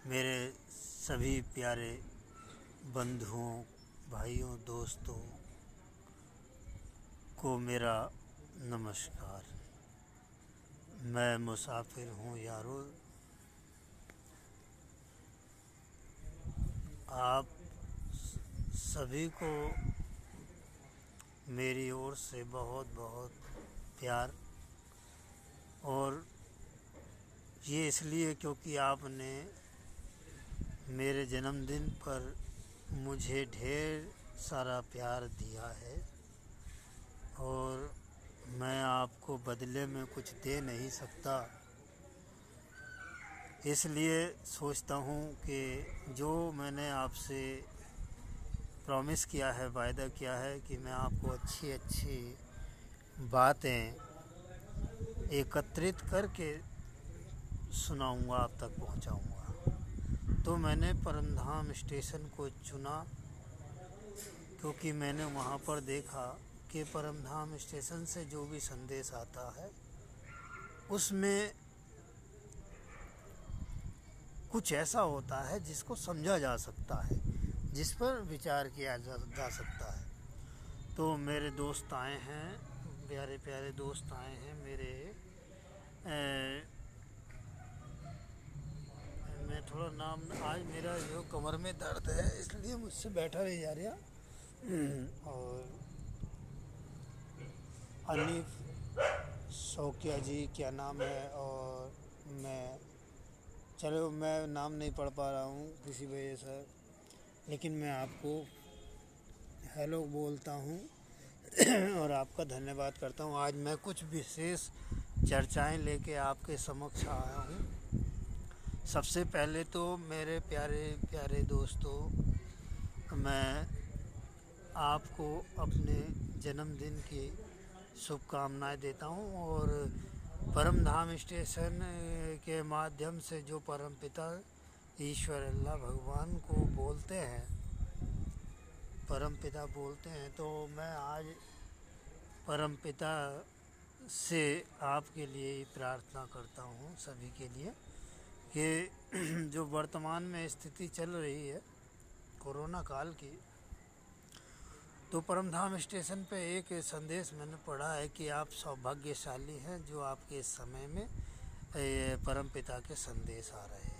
मेरे सभी प्यारे बंधुओं, भाइयों, दोस्तों को मेरा नमस्कार। मैं मुसाफिर हूँ यारो। आप सभी को मेरी ओर से बहुत बहुत प्यार, और ये इसलिए क्योंकि आपने मेरे जन्मदिन पर मुझे ढेर सारा प्यार दिया है, और मैं आपको बदले में कुछ दे नहीं सकता। इसलिए सोचता हूँ कि जो मैंने आपसे प्रॉमिस किया है, वायदा किया है कि मैं आपको अच्छी अच्छी बातें एकत्रित करके सुनाऊँगा, आप तक पहुँचाऊँगा। तो मैंने परमधाम स्टेशन को चुना क्योंकि मैंने वहाँ पर देखा कि परमधाम स्टेशन से जो भी संदेश आता है उसमें कुछ ऐसा होता है जिसको समझा जा सकता है, जिस पर विचार किया जा सकता है। तो मेरे दोस्त आए हैं, प्यारे प्यारे दोस्त आए हैं मेरे। मैं थोड़ा नाम, आज मेरा जो कमर में दर्द है इसलिए मुझसे बैठा नहीं जा रहा। और अनीफ शौकिया जी क्या नाम है, और मैं नाम नहीं पढ़ पा रहा हूँ किसी वजह से, लेकिन मैं आपको हेलो बोलता हूँ और आपका धन्यवाद करता हूँ। आज मैं कुछ विशेष चर्चाएं लेके आपके समक्ष आया हूँ। सबसे पहले तो मेरे प्यारे प्यारे दोस्तों, मैं आपको अपने जन्मदिन की शुभकामनाएं देता हूँ, और परमधाम स्टेशन के माध्यम से जो परमपिता ईश्वर अल्लाह भगवान को बोलते हैं, परमपिता बोलते हैं, तो मैं आज परमपिता से आपके लिए प्रार्थना करता हूँ, सभी के लिए, कि जो वर्तमान में स्थिति चल रही है कोरोना काल की, तो परमधाम स्टेशन पे एक संदेश मैंने पढ़ा है कि आप सौभाग्यशाली हैं जो आपके इस समय में परमपिता के संदेश आ रहे हैं।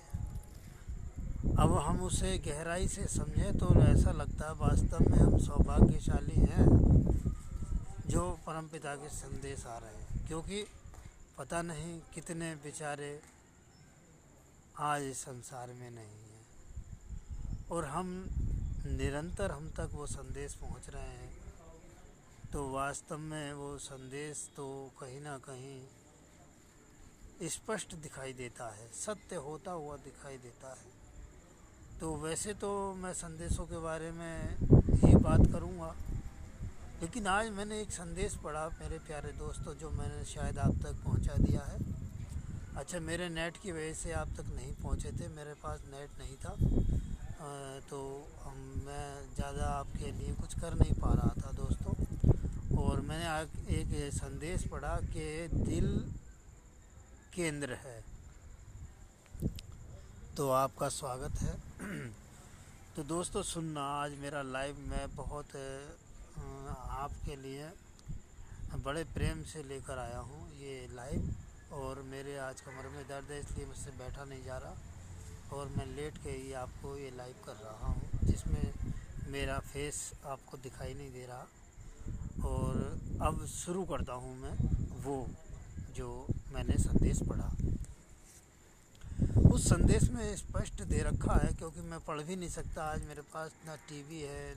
अब हम उसे गहराई से समझें तो ऐसा लगता है वास्तव में हम सौभाग्यशाली हैं जो परमपिता के संदेश आ रहे हैं, क्योंकि पता नहीं कितने बेचारे आज इस संसार में नहीं हैं, और हम निरंतर हम तक वो संदेश पहुंच रहे हैं। तो वास्तव में वो संदेश तो कहीं ना कहीं स्पष्ट दिखाई देता है, सत्य होता हुआ दिखाई देता है। तो वैसे तो मैं संदेशों के बारे में ही बात करूंगा, लेकिन आज मैंने एक संदेश पढ़ा मेरे प्यारे दोस्तों, जो मैंने शायद आप तक पहुंचा दिया है। अच्छा, मेरे नेट की वजह से आप तक नहीं पहुंचे थे, मेरे पास नेट नहीं था, तो मैं ज़्यादा आपके लिए कुछ कर नहीं पा रहा था दोस्तों। और मैंने एक संदेश पढ़ा कि दिल केंद्र है। तो आपका स्वागत है। तो दोस्तों सुनना, आज मेरा लाइव मैं बहुत आपके लिए बड़े प्रेम से लेकर आया हूँ ये लाइव, और मेरे आज कमर में दर्द है इसलिए मुझसे बैठा नहीं जा रहा, और मैं लेट के ही आपको ये लाइव कर रहा हूँ, जिसमें मेरा फेस आपको दिखाई नहीं दे रहा। और अब शुरू करता हूँ मैं वो जो मैंने संदेश पढ़ा। उस संदेश में स्पष्ट दे रखा है, क्योंकि मैं पढ़ भी नहीं सकता, आज मेरे पास ना टीवी है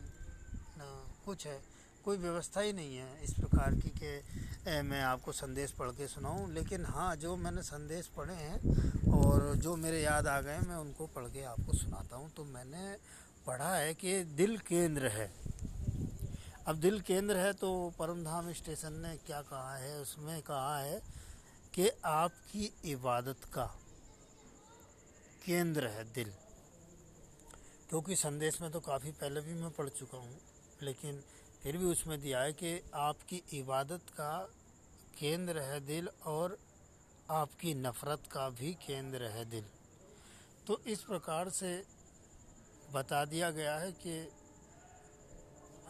ना कुछ है, कोई व्यवस्था ही नहीं है इस प्रकार की कि मैं आपको संदेश पढ़ के सुनाऊं। लेकिन हाँ, जो मैंने संदेश पढ़े हैं और जो मेरे याद आ गए मैं उनको पढ़ के आपको सुनाता हूं। तो मैंने पढ़ा है कि दिल केंद्र है। अब दिल केंद्र है तो परमधाम स्टेशन ने क्या कहा है, उसमें कहा है कि आपकी इबादत का केंद्र है दिल। क्योंकि संदेश में तो काफ़ी पहले भी मैं पढ़ चुका हूँ, लेकिन फिर भी उसमें दिया है कि आपकी इबादत का केंद्र है दिल, और आपकी नफ़रत का भी केंद्र है दिल। तो इस प्रकार से बता दिया गया है कि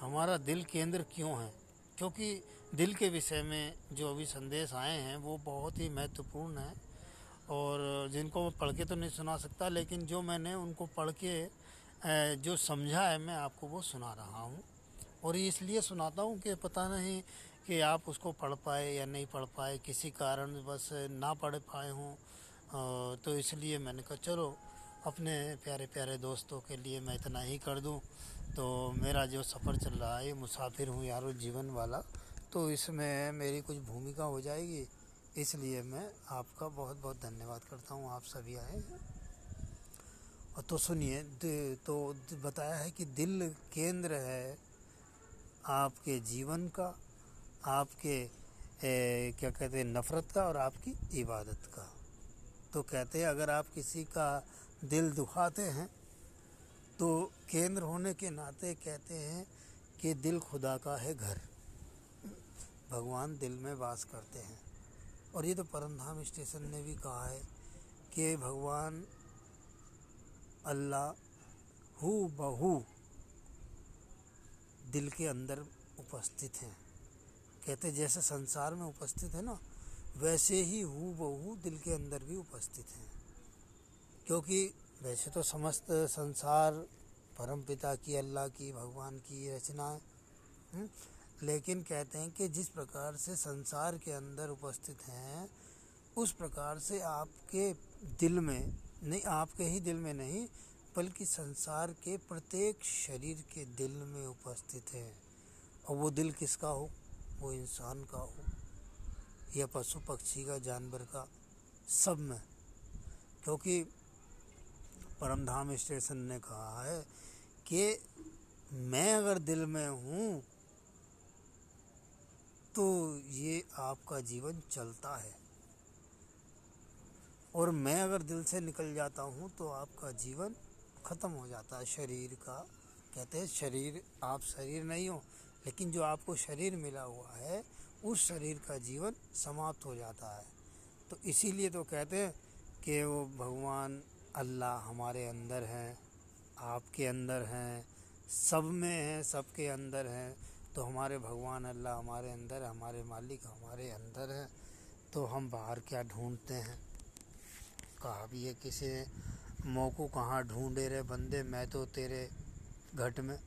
हमारा दिल केंद्र क्यों है, क्योंकि दिल के विषय में जो अभी संदेश आए हैं वो बहुत ही महत्वपूर्ण है और जिनको मैं पढ़ के तो नहीं सुना सकता, लेकिन जो मैंने उनको पढ़ के जो समझा है मैं आपको वो सुना रहा हूँ। और ये इसलिए सुनाता हूँ कि पता नहीं कि आप उसको पढ़ पाए या नहीं पढ़ पाए, किसी कारण बस ना पढ़ पाए हों, तो इसलिए मैंने कहा चलो अपने प्यारे प्यारे दोस्तों के लिए मैं इतना ही कर दूं। तो मेरा जो सफ़र चल रहा है, मुसाफिर हूँ यारो जीवन वाला, तो इसमें मेरी कुछ भूमिका हो जाएगी, इसलिए मैं आपका बहुत बहुत धन्यवाद करता हूँ, आप सभी आए। और तो सुनिए, तो बताया है कि दिल केंद्र है आपके जीवन का, आपके क्या कहते हैं नफ़रत का और आपकी इबादत का। तो कहते हैं अगर आप किसी का दिल दुखाते हैं तो केंद्र होने के नाते कहते हैं कि दिल खुदा का है घर, भगवान दिल में वास करते हैं। और ये तो परमधाम स्टेशन ने भी कहा है कि भगवान अल्लाह हू बहू दिल के अंदर उपस्थित हैं। कहते जैसे संसार में उपस्थित है ना, वैसे ही हू बहू दिल के अंदर भी उपस्थित हैं। क्योंकि वैसे तो समस्त संसार परमपिता की, अल्लाह की, भगवान की रचना है, लेकिन कहते हैं कि जिस प्रकार से संसार के अंदर उपस्थित हैं उस प्रकार से आपके दिल में नहीं, आपके ही दिल में नहीं बल्कि संसार के प्रत्येक शरीर के दिल में उपस्थित है। और वो दिल किसका हो, वो इंसान का हो या पशु पक्षी का, जानवर का, सब में। क्योंकि परमधाम स्टेशन ने कहा है कि मैं अगर दिल में हूँ तो ये आपका जीवन चलता है, और मैं अगर दिल से निकल जाता हूँ तो आपका जीवन ख़त्म हो जाता है। शरीर का कहते हैं शरीर, आप शरीर नहीं हो, लेकिन जो आपको शरीर मिला हुआ है उस शरीर का जीवन समाप्त हो जाता है। तो इसीलिए तो कहते हैं कि वो भगवान अल्लाह हमारे अंदर हैं, आपके अंदर हैं, सब में हैं, सबके अंदर हैं। तो हमारे भगवान अल्लाह हमारे अंदर, हमारे मालिक हमारे अंदर हैं। तो हम बाहर क्या ढूंढते हैं। कहा भी है किसी ने, मौको कहाँ ढूंढे रे बंदे, मैं तो तेरे घट में।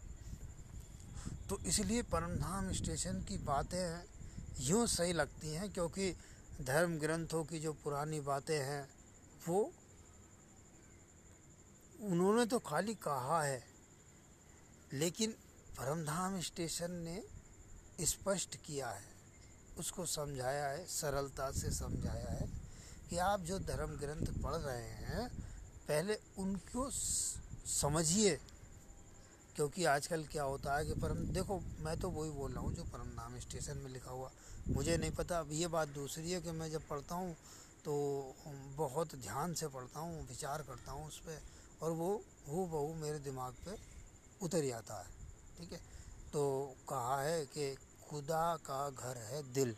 तो इसलिए परमधाम स्टेशन की बातें यूँ सही लगती हैं, क्योंकि धर्म ग्रंथों की जो पुरानी बातें हैं वो उन्होंने तो खाली कहा है, लेकिन परमधाम स्टेशन ने स्पष्ट किया है, उसको समझाया है, सरलता से समझाया है कि आप जो धर्म ग्रंथ पढ़ रहे हैं पहले उनको समझिए। क्योंकि आजकल क्या होता है कि देखो मैं तो वही बोल रहा हूँ जो परमधाम स्टेशन में लिखा हुआ, मुझे नहीं पता। अब ये बात दूसरी है कि मैं जब पढ़ता हूँ तो बहुत ध्यान से पढ़ता हूँ, विचार करता हूँ उस पर, और वो हूबहू मेरे दिमाग पे उतर जाता है। ठीक है, तो कहा है कि खुदा का घर है दिल।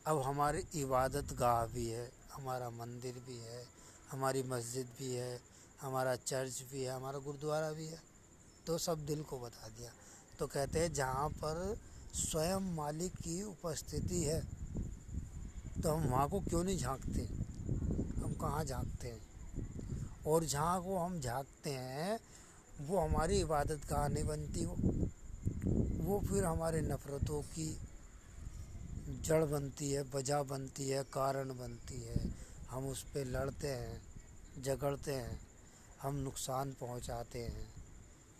अब हमारी इबादत गाह भी है, हमारा मंदिर भी है, हमारी मस्जिद भी है, हमारा चर्च भी है, हमारा गुरुद्वारा भी है, तो सब दिल को बता दिया। तो कहते हैं जहाँ पर स्वयं मालिक की उपस्थिति है तो हम वहाँ को क्यों नहीं झांकते, हम कहाँ झांकते हैं। और जहाँ को हम झांकते हैं वो हमारी इबादत गाह नहीं बनती हो, वो फिर हमारे नफ़रतों की जड़ बनती है, वजह बनती है, कारण बनती है। हम उस पे लड़ते हैं, झगड़ते हैं, हम नुकसान पहुंचाते हैं।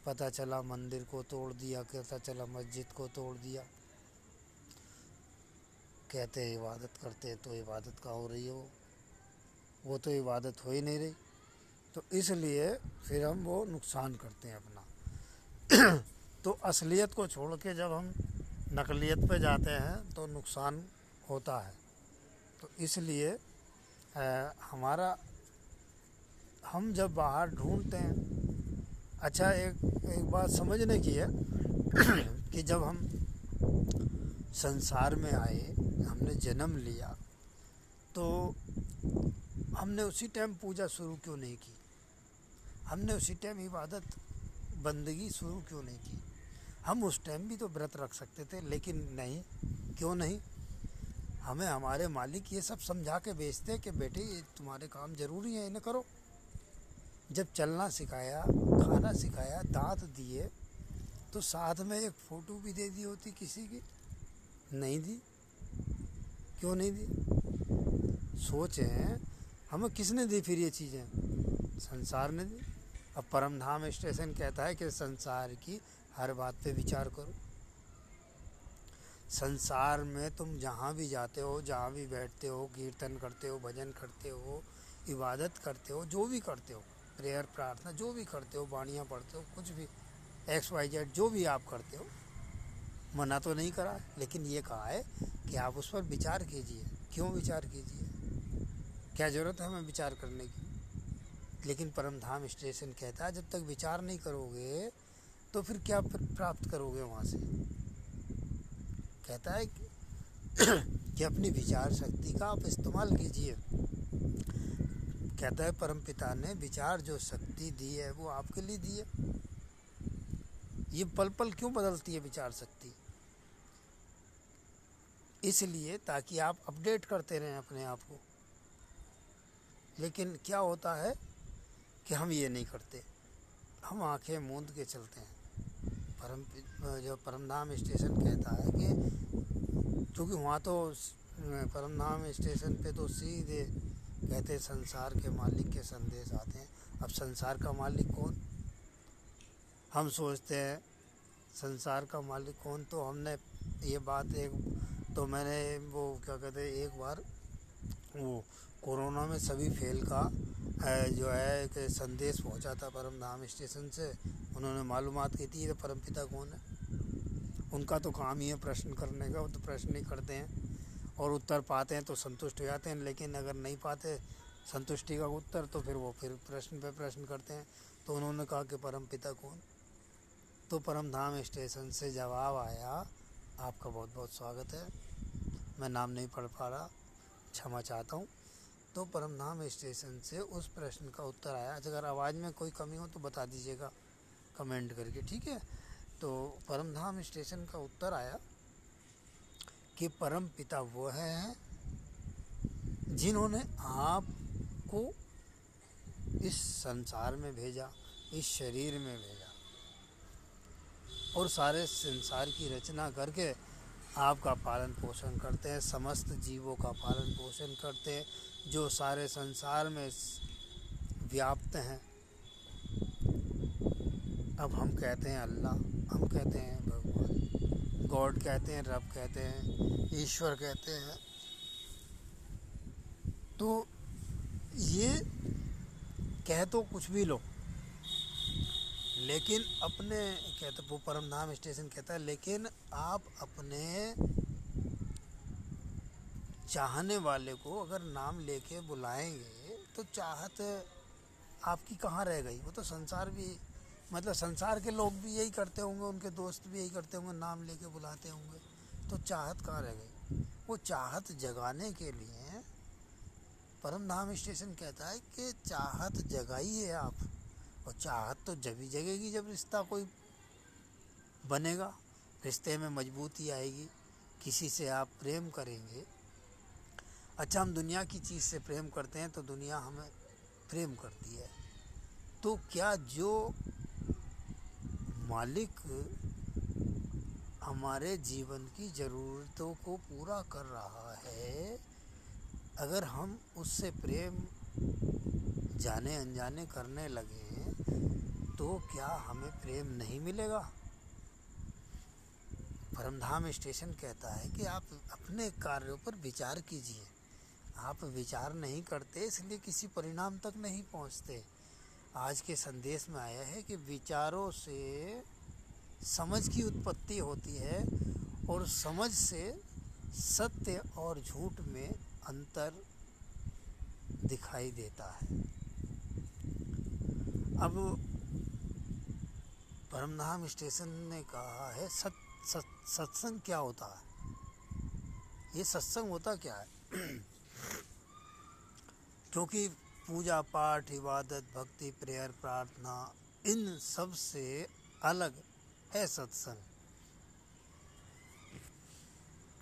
पता चला मंदिर को तोड़ दिया, पता चला मस्जिद को तोड़ दिया। कहते हैं इबादत करते हैं, तो इबादत का हो रही है वो तो इबादत हो ही नहीं रही। तो इसलिए फिर हम वो नुकसान करते हैं अपना। तो असलियत को छोड़ के जब हम नकलियत पे जाते हैं तो नुकसान होता है। तो इसलिए हमारा, हम जब बाहर ढूंढते हैं, अच्छा एक बात समझने की है कि जब हम संसार में आए, हमने जन्म लिया, तो हमने उसी टाइम पूजा शुरू क्यों नहीं की? हमने उसी टाइम इबादत बंदगी शुरू क्यों नहीं की? हम उस टाइम भी तो व्रत रख सकते थे, लेकिन नहीं। क्यों नहीं? हमें हमारे मालिक ये सब समझा के भेजते हैं कि बेटे ये तुम्हारे काम ज़रूरी है, इन्हें करो। जब चलना सिखाया, खाना सिखाया, दांत दिए, तो साथ में एक फ़ोटो भी दे दी होती किसी की? नहीं दी। क्यों नहीं दी? सोचें, हमें किसने दी फिर ये चीज़ें? संसार ने दी। अब परमधाम स्टेशन कहता है कि संसार की हर बात पे विचार करो। संसार में तुम जहाँ भी जाते हो, जहाँ भी बैठते हो, कीर्तन करते हो, भजन करते हो, इबादत करते हो, जो भी करते हो, प्रेयर प्रार्थना जो भी करते हो, वाणियाँ पढ़ते हो, कुछ भी XYZ जो भी आप करते हो, मना तो नहीं करा, लेकिन ये कहा है कि आप उस पर विचार कीजिए। क्यों विचार कीजिए? क्या ज़रूरत है हमें विचार करने की? लेकिन परमधाम स्टेशन कहता है जब तक विचार नहीं करोगे तो फिर क्या प्राप्त करोगे वहाँ से? कहता है कि अपनी विचार शक्ति का आप इस्तेमाल कीजिए। कहता है परमपिता ने विचार जो शक्ति दी है वो आपके लिए दी है। ये पल पल क्यों बदलती है विचार शक्ति? इसलिए ताकि आप अपडेट करते रहें अपने आप को। लेकिन क्या होता है कि हम ये नहीं करते, हम आंखें मूंद के चलते हैं। जो परमधाम स्टेशन कहता है कि क्योंकि वहाँ तो परमधाम स्टेशन पे तो सीधे कहते संसार के मालिक के संदेश आते हैं। अब संसार का मालिक कौन? हम सोचते हैं संसार का मालिक कौन, तो हमने ये बात तो मैंने वो क्या कहते हैं, एक बार वो कोरोना में सभी फेल का जो है कि संदेश पहुंचा था परमधाम स्टेशन से। उन्होंने मालूमात की थी परमपिता कौन है। उनका तो काम ही है प्रश्न करने का, वो तो प्रश्न ही करते हैं और उत्तर पाते हैं तो संतुष्ट हो जाते हैं, लेकिन अगर नहीं पाते संतुष्टि का उत्तर तो फिर वो फिर प्रश्न पे प्रश्न करते हैं। तो उन्होंने कहा कि परमपिता कौन? तो परमधाम स्टेशन से जवाब आया, आपका बहुत बहुत स्वागत है, मैं नाम नहीं पढ़ पा रहा, क्षमा चाहता हूँ। तो परमधाम स्टेशन से उस प्रश्न का उत्तर आया। अगर आवाज़ में कोई कमी हो तो बता दीजिएगा कमेंट करके, ठीक है? तो परमधाम स्टेशन का उत्तर आया कि परम पिता वो हैं जिन्होंने आपको इस संसार में भेजा, इस शरीर में भेजा और सारे संसार की रचना करके आपका पालन पोषण करते हैं, समस्त जीवों का पालन पोषण करते हैं, जो सारे संसार में व्याप्त हैं। अब हम कहते हैं अल्लाह, हम कहते हैं भगवान, गॉड कहते हैं, रब कहते हैं, ईश्वर कहते हैं। तो ये कह तो कुछ भी लो, लेकिन अपने कहते वो परमधाम स्टेशन कहता है लेकिन आप अपने चाहने वाले को अगर नाम लेके बुलाएंगे तो चाहत आपकी कहाँ रह गई? वो तो संसार भी, मतलब संसार के लोग भी यही करते होंगे, उनके दोस्त भी यही करते होंगे, नाम लेके बुलाते होंगे, तो चाहत कहाँ रह गई? वो चाहत जगाने के लिए परमधाम स्टेशन कहता है कि चाहत जगाइए आप, और चाहत तो जब ही जगेगी जब रिश्ता कोई बनेगा, रिश्ते में मजबूती आएगी, किसी से आप प्रेम करेंगे। अच्छा, हम दुनिया की चीज़ से प्रेम करते हैं तो दुनिया हमें प्रेम करती है, तो क्या जो मालिक हमारे जीवन की ज़रूरतों को पूरा कर रहा है, अगर हम उससे प्रेम जाने अनजाने करने लगे तो क्या हमें प्रेम नहीं मिलेगा? परमधाम स्टेशन कहता है कि आप अपने कार्यों पर विचार कीजिए। आप विचार नहीं करते इसलिए किसी परिणाम तक नहीं पहुंचते। आज के संदेश में आया है कि विचारों से समझ की उत्पत्ति होती है और समझ से सत्य और झूठ में अंतर दिखाई देता है। अब परमधाम स्टेशन ने कहा है सत्संग क्या होता है? ये सत्संग होता क्या है? क्योंकि पूजा पाठ, इबादत, भक्ति, प्रेयर, प्रार्थना, इन सब से अलग है सत्संग।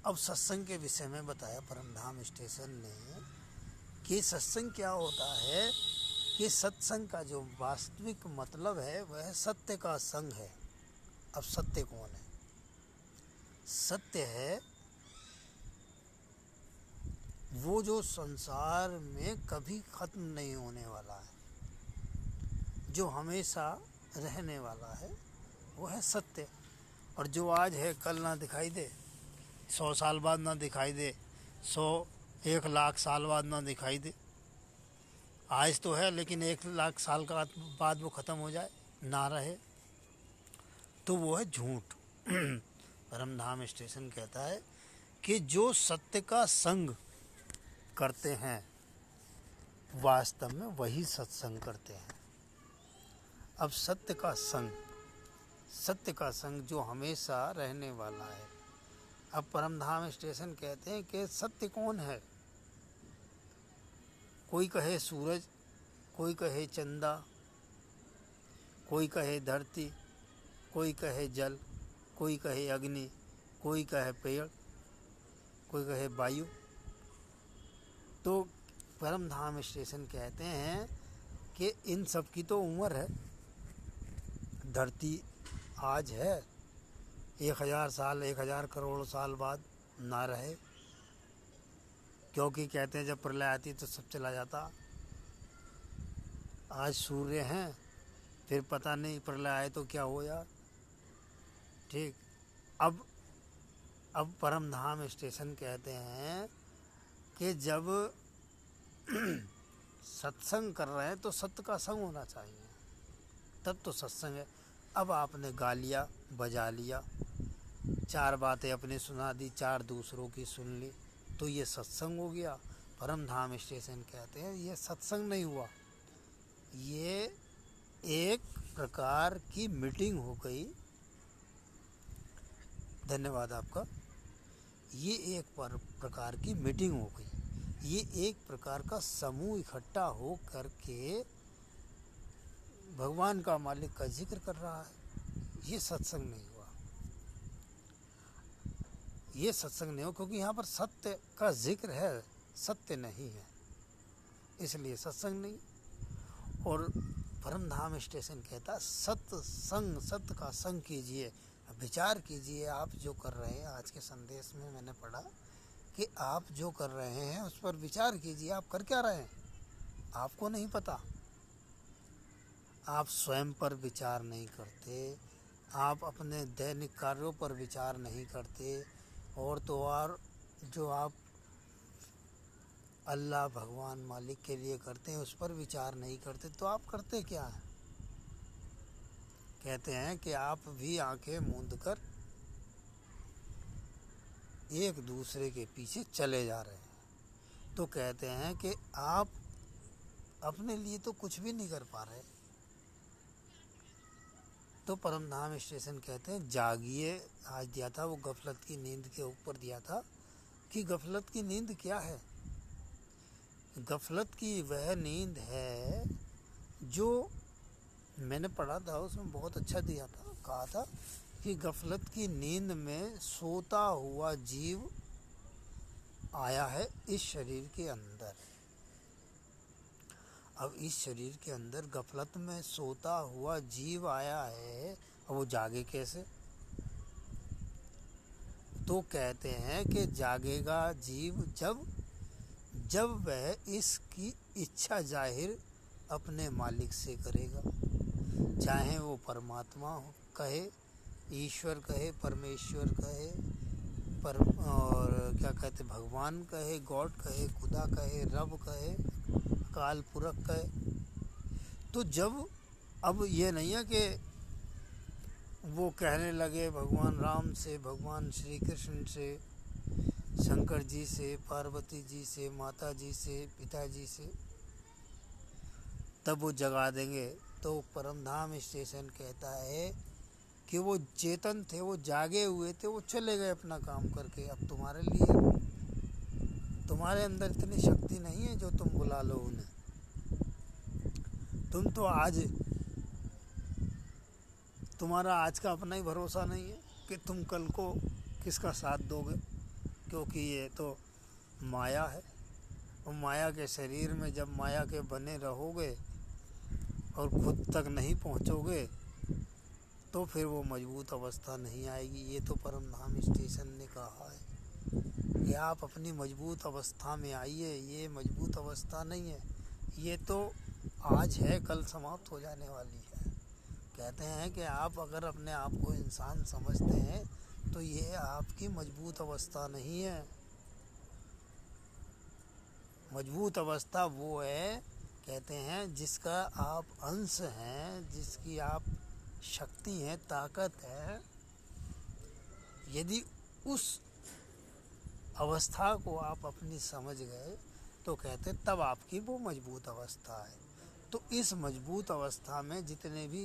अब सत्संग के विषय में बताया परमधाम स्टेशन ने कि सत्संग क्या होता है, कि सत्संग का जो वास्तविक मतलब है वह सत्य का संग है। अब सत्य कौन है? सत्य है वो जो संसार में कभी खत्म नहीं होने वाला है, जो हमेशा रहने वाला है, वो है सत्य। और जो आज है कल ना दिखाई दे, 100 साल बाद ना दिखाई दे, 1 लाख साल बाद ना दिखाई दे। आज तो है लेकिन 1 लाख साल का बाद वो ख़त्म हो जाए, ना रहे, तो वो है झूठ। परमधाम स्टेशन कहता है कि जो सत्य का संग करते हैं वास्तव में वही सत्संग करते हैं। अब सत्य का संग जो हमेशा रहने वाला है। अब परमधाम स्टेशन कहते हैं कि सत्य कौन है? कोई कहे सूरज, कोई कहे चंदा, कोई कहे धरती, कोई कहे जल, कोई कहे अग्नि, कोई कहे पेड़, कोई कहे वायु। तो परमधाम स्टेशन कहते हैं कि इन सब की तो उम्र है। धरती आज है, 1000 साल, 1000 करोड़ साल बाद ना रहे, क्योंकि कहते हैं जब प्रलय आती तो सब चला जाता। आज सूर्य हैं, फिर पता नहीं प्रलय आए तो क्या हो यार। ठीक। अब परमधाम स्टेशन कहते हैं कि जब सत्संग कर रहे हैं तो सत्य का संग होना चाहिए, तब तो सत्संग है। अब आपने गा लिया, बजा लिया, 4 बातें अपने सुना दी, 4 दूसरों की सुन ली, तो ये सत्संग हो गया। परमधाम स्टेशन कहते हैं ये सत्संग नहीं हुआ, ये एक प्रकार की मीटिंग हो गई। धन्यवाद आपका। ये एक प्रकार की मीटिंग हो गई, ये एक प्रकार का समूह इकट्ठा हो करके भगवान का, मालिक का जिक्र कर रहा है। ये सत्संग नहीं हुआ, ये सत्संग नहीं हो, क्योंकि यहाँ पर सत्य का जिक्र है, सत्य नहीं है, इसलिए सत्संग नहीं। और परमधाम स्टेशन कहता सत्संग, सत्य का संग कीजिए, विचार कीजिए। आप जो कर रहे हैं, आज के संदेश में मैंने पढ़ा कि आप जो कर रहे हैं उस पर विचार कीजिए। आप कर क्या रहे हैं आपको नहीं पता, आप स्वयं पर विचार नहीं करते, आप अपने दैनिक कार्यों पर विचार नहीं करते, और तो और जो आप अल्लाह भगवान मालिक के लिए करते हैं उस पर विचार नहीं करते, तो आप करते क्या हैं? कहते हैं कि आप भी आंखें मूंद कर एक दूसरे के पीछे चले जा रहे हैं। तो कहते हैं कि आप अपने लिए तो कुछ भी नहीं कर पा रहे। तो परमधाम स्टेशन कहते हैं जागिए। आज दिया था वो गफलत की नींद के ऊपर दिया था कि गफलत की नींद क्या है। गफलत की वह नींद है जो मैंने पढ़ा था, उसमें बहुत अच्छा दिया था, कहा था कि गफलत की नींद में सोता हुआ जीव आया है इस शरीर के अंदर। अब इस शरीर के अंदर गफलत में सोता हुआ जीव आया है, अब वो जागे कैसे? तो कहते हैं कि जागेगा जीव जब वह इसकी इच्छा जाहिर अपने मालिक से करेगा, चाहे वो परमात्मा कहे, ईश्वर कहे, परमेश्वर कहे, और क्या कहते भगवान कहे, गॉड कहे, खुदा कहे, रब कहे, काल पुरख कहे। तो जब अब ये नहीं है कि वो कहने लगे भगवान राम से, भगवान श्री कृष्ण से, शंकर जी से, पार्वती जी से, माता जी से, पिताजी से, तब वो जगा देंगे। तो परमधाम स्टेशन कहता है कि वो चेतन थे, वो जागे हुए थे, वो चले गए अपना काम करके। अब तुम्हारे लिए तुम्हारे अंदर इतनी शक्ति नहीं है जो तुम बुला लो उन्हें। तुम तो आज, तुम्हारा आज का अपना ही भरोसा नहीं है कि तुम कल को किसका साथ दोगे, क्योंकि ये तो माया है। और माया के शरीर में जब माया के बने रहोगे और खुद तक नहीं पहुँचोगे तो फिर वो मजबूत अवस्था नहीं आएगी। ये तो परम धाम स्टेशन ने कहा है कि आप अपनी मजबूत अवस्था में आइए। ये मजबूत अवस्था नहीं है, ये तो आज है, कल समाप्त हो जाने वाली है। कहते हैं कि आप अगर अपने आप को इंसान समझते हैं तो ये आपकी मजबूत अवस्था नहीं है। मजबूत अवस्था वो है, कहते हैं, जिसका आप अंश हैं, जिसकी आप शक्ति है, ताकत है। यदि उस अवस्था को आप अपनी समझ गए तो कहते तब आपकी वो मजबूत अवस्था है। तो इस मजबूत अवस्था में जितने भी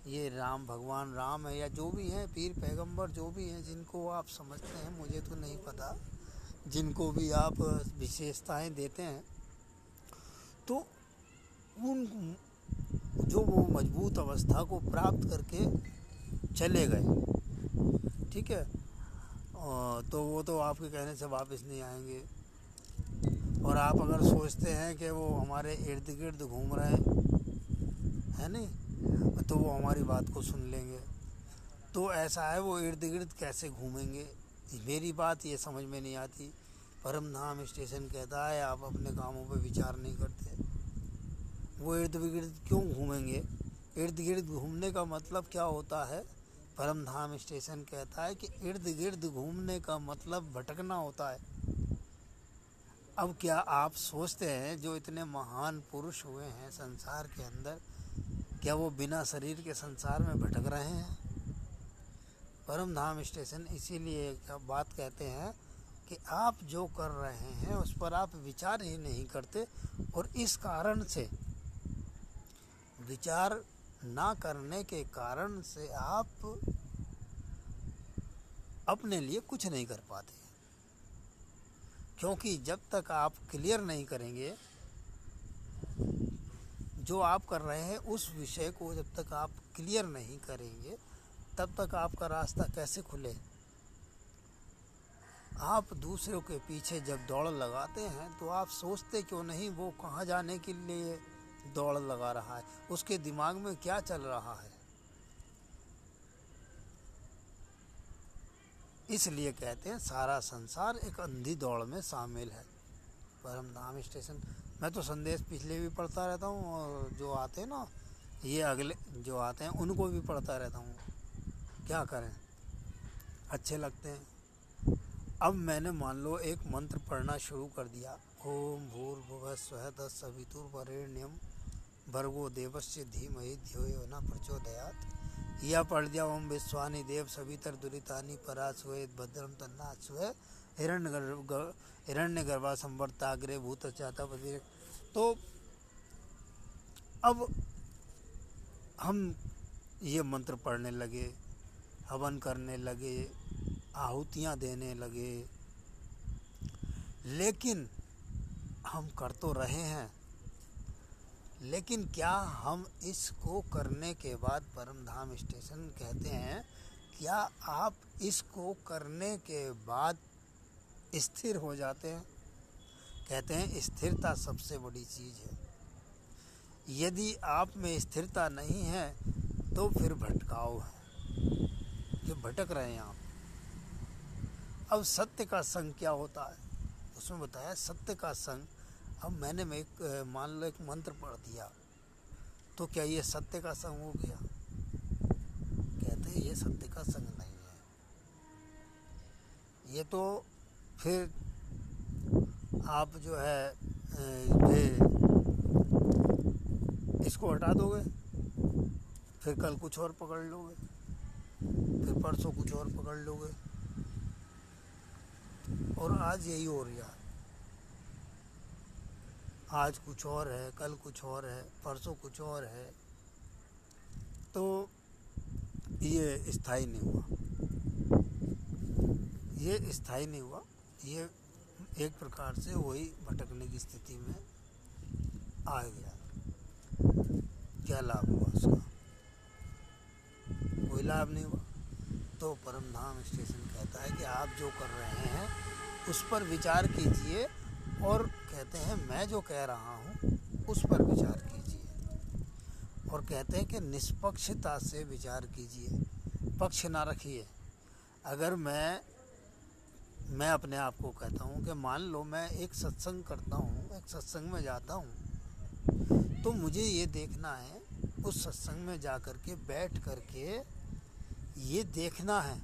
ये राम, भगवान राम है या जो भी हैं, पीर पैगंबर जो भी हैं, जिनको आप समझते हैं, मुझे तो नहीं पता, जिनको भी आप विशेषताएं देते हैं, तो उन जो वो मजबूत अवस्था को प्राप्त करके चले गए, ठीक है, तो वो तो आपके कहने से वापस नहीं आएंगे। और आप अगर सोचते हैं कि वो हमारे इर्द गिर्द घूम रहे हैं नहीं, तो वो हमारी बात को सुन लेंगे, तो ऐसा है, वो इर्द गिर्द कैसे घूमेंगे? मेरी बात ये समझ में नहीं आती। परम धाम स्टेशन कहता है आप अपने कामों पे विचार नहीं करते, वो इर्द गिर्द क्यों घूमेंगे? इर्द गिर्द घूमने का मतलब क्या होता है? परम धाम स्टेशन कहता है कि इर्द गिर्द घूमने का मतलब भटकना होता है। अब क्या आप सोचते हैं जो इतने महान पुरुष हुए हैं संसार के अंदर, क्या वो बिना शरीर के संसार में भटक रहे हैं? परम धाम स्टेशन इसीलिए बात कहते हैं कि आप जो कर रहे हैं उस पर आप विचार ही नहीं करते, और इस कारण से, विचार ना करने के कारण से आप अपने लिए कुछ नहीं कर पाते। क्योंकि जब तक आप क्लियर नहीं करेंगे जो आप कर रहे हैं उस विषय को, जब तक आप क्लियर नहीं करेंगे तब तक आपका रास्ता कैसे खुले? आप दूसरों के पीछे जब दौड़ लगाते हैं तो आप सोचते क्यों नहीं वो कहाँ जाने के लिए दौड़ लगा रहा है, उसके दिमाग में क्या चल रहा है? इसलिए कहते हैं सारा संसार एक अंधी दौड़ में शामिल है। परम धाम स्टेशन, मैं तो संदेश पिछले भी पढ़ता रहता हूँ, और जो आते हैं ना, ये अगले जो आते हैं उनको भी पढ़ता रहता हूँ। क्या करें, अच्छे लगते हैं। अब मैंने मान लो एक मंत्र पढ़ना शुरू कर दिया, ओम भूर्भुवः स्वः तत्सवितुर्वरेण्यं भर्गो देवस्य धीमहि धियो यो न प्रचोदयात्। यह पढ़ दिया, ओम विश्वानि देव सवितर्दुरितानि परास्वेद भद्रम तन्नास्वे हिरण्यगर्भा संवर्ताग्रे भूतचाता पति। तो अब हम ये मंत्र पढ़ने लगे, हवन करने लगे, आहुतियाँ देने लगे, लेकिन हम कर तो रहे हैं, लेकिन क्या हम इसको करने के बाद, परम धाम स्टेशन कहते हैं, क्या आप इसको करने के बाद स्थिर हो जाते हैं? कहते हैं स्थिरता सबसे बड़ी चीज़ है। यदि आप में स्थिरता नहीं है तो फिर भटकाव है, जो भटक रहे हैं आप। अब सत्य का संग क्या होता है, उसमें बताया सत्य का संग। अब मैंने मान लो एक मंत्र पढ़ दिया, तो क्या ये सत्य का संग हो गया? कहते हैं ये सत्य का संग नहीं है, ये तो फिर आप जो है इसको हटा दोगे, फिर कल कुछ और पकड़ लोगे, फिर परसों कुछ और पकड़ लोगे, और आज यही हो रहा है। आज कुछ और है, कल कुछ और है, परसों कुछ और है, तो ये स्थायी नहीं हुआ, ये स्थायी नहीं हुआ। ये एक प्रकार से वही भटकने की स्थिति में आ गया। क्या लाभ हुआ उसका? कोई लाभ नहीं हुआ। तो परमधाम स्टेशन कहता है कि आप जो कर रहे हैं उस पर विचार कीजिए, और कहते हैं मैं जो कह रहा हूँ उस पर विचार कीजिए, और कहते हैं कि निष्पक्षता से विचार कीजिए, पक्ष ना रखिए। अगर मैं अपने आप को कहता हूँ कि मान लो मैं एक सत्संग करता हूँ, एक सत्संग में जाता हूँ, तो मुझे ये देखना है, उस सत्संग में जा कर के बैठ कर के ये देखना है।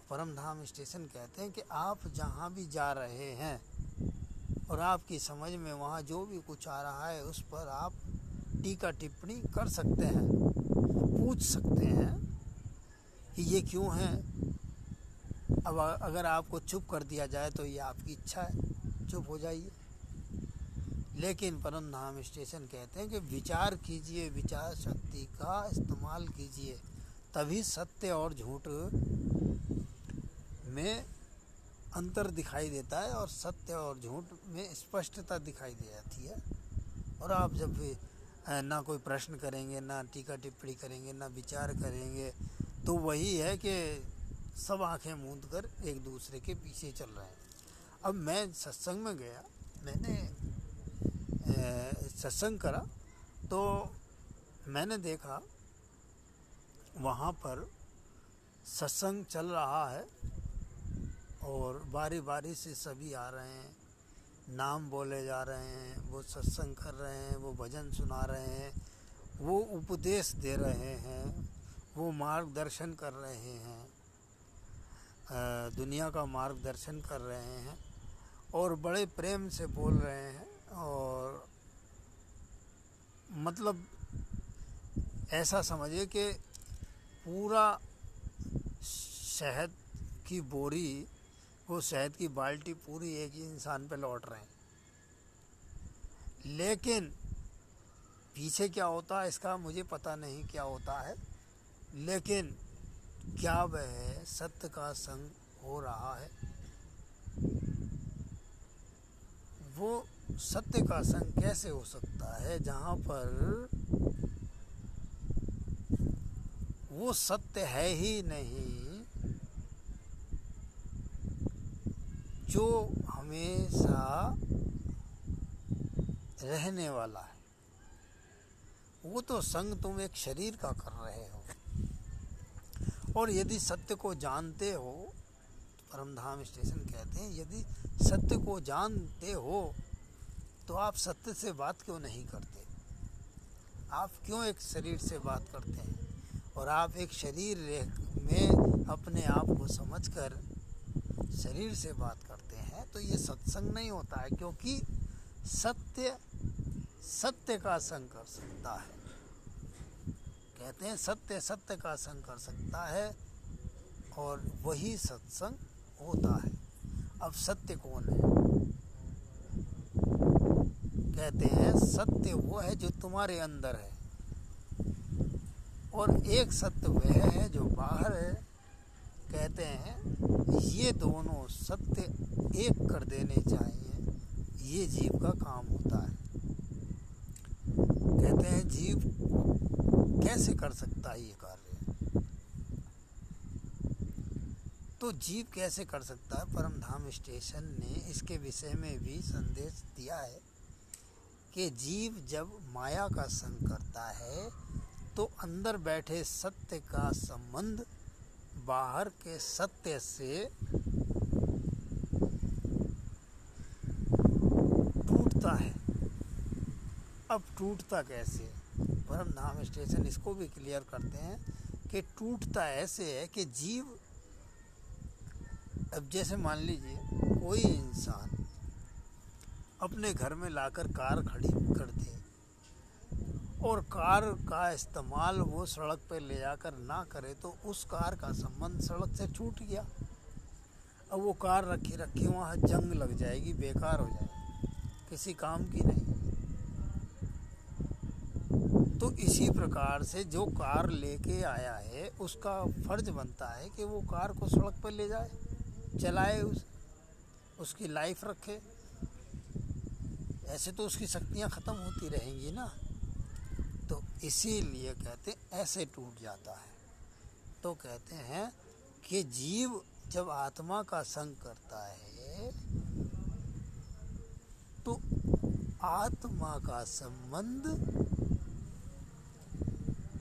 परमधाम स्टेशन कहते हैं कि आप जहाँ भी जा रहे हैं और आपकी समझ में वहाँ जो भी कुछ आ रहा है उस पर आप टीका टिप्पणी कर सकते हैं, पूछ सकते हैं कि ये क्यों है। अब अगर आपको चुप कर दिया जाए तो ये आपकी इच्छा है, चुप हो जाइए। लेकिन परमधाम स्टेशन कहते हैं कि विचार कीजिए, विचार शक्ति का इस्तेमाल कीजिए, तभी सत्य और झूठ में अंतर दिखाई देता है और सत्य और झूठ में स्पष्टता दिखाई दे जाती है। और आप जब भी ना कोई प्रश्न करेंगे, ना टीका टिप्पणी करेंगे, ना विचार करेंगे, तो वही है कि सब आंखें मूंद कर एक दूसरे के पीछे चल रहे हैं। अब मैं सत्संग में गया, मैंने सत्संग करा, तो मैंने देखा वहाँ पर सत्संग चल रहा है और बारी बारी से सभी आ रहे हैं, नाम बोले जा रहे हैं, वो सत्संग कर रहे हैं, वो भजन सुना रहे हैं, वो उपदेश दे रहे हैं, वो मार्गदर्शन कर रहे हैं, दुनिया का मार्गदर्शन कर रहे हैं और बड़े प्रेम से बोल रहे हैं। और मतलब ऐसा समझिए कि पूरा शहद की बोरी, वो शहद की बाल्टी पूरी एक ही इंसान पे लौट रहे हैं। लेकिन पीछे क्या होता है इसका मुझे पता नहीं क्या होता है, लेकिन क्या वह सत्य का संग हो रहा है? वो सत्य का संग कैसे हो सकता है जहाँ पर वो सत्य है ही नहीं जो हमेशा रहने वाला है। वो तो संग तुम एक शरीर का कर रहे हो, और यदि सत्य को जानते हो, परमधाम स्टेशन कहते हैं यदि सत्य को जानते हो तो आप सत्य से बात क्यों नहीं करते? आप क्यों एक शरीर से बात करते हैं? और आप एक शरीर में अपने आप को समझकर शरीर से बात करते हैं, तो ये सत्संग नहीं होता है, क्योंकि सत्य सत्य का संग कर सकता है। कहते हैं सत्य सत्य का संग कर सकता है और वही सत्संग होता है। अब सत्य कौन है? कहते हैं सत्य वो है जो तुम्हारे अंदर है, और एक सत्य वह है जो बाहर है। कहते हैं ये दोनों सत्य एक कर देने चाहिए, ये जीव का काम होता है। कहते हैं जीव कैसे कर सकता है ये कार्य? तो जीव कैसे कर सकता है? परमधाम स्टेशन ने इसके विषय में भी संदेश दिया है कि जीव जब माया का संग करता है तो अंदर बैठे सत्य का संबंध बाहर के सत्य से टूटता है। अब टूटता कैसे? परमधाम स्टेशन इसको भी क्लियर करते हैं कि टूटता ऐसे है कि जीव, अब जैसे मान लीजिए कोई इंसान अपने घर में लाकर कार खड़ी कर दे और कार का इस्तेमाल वो सड़क पे ले जाकर ना करे, तो उस कार का संबंध सड़क से छूट गया। अब वो कार रखी रखी वहाँ जंग लग जाएगी, बेकार हो जाएगी, किसी काम की नहीं। तो इसी प्रकार से जो कार लेके आया है उसका फर्ज बनता है कि वो कार को सड़क पर ले जाए, चलाए उसे, उसकी लाइफ रखे, ऐसे तो उसकी शक्तियाँ ख़त्म होती रहेंगी ना। तो इसीलिए कहते ऐसे टूट जाता है। तो कहते हैं कि जीव जब आत्मा का संग करता है तो आत्मा का संबंध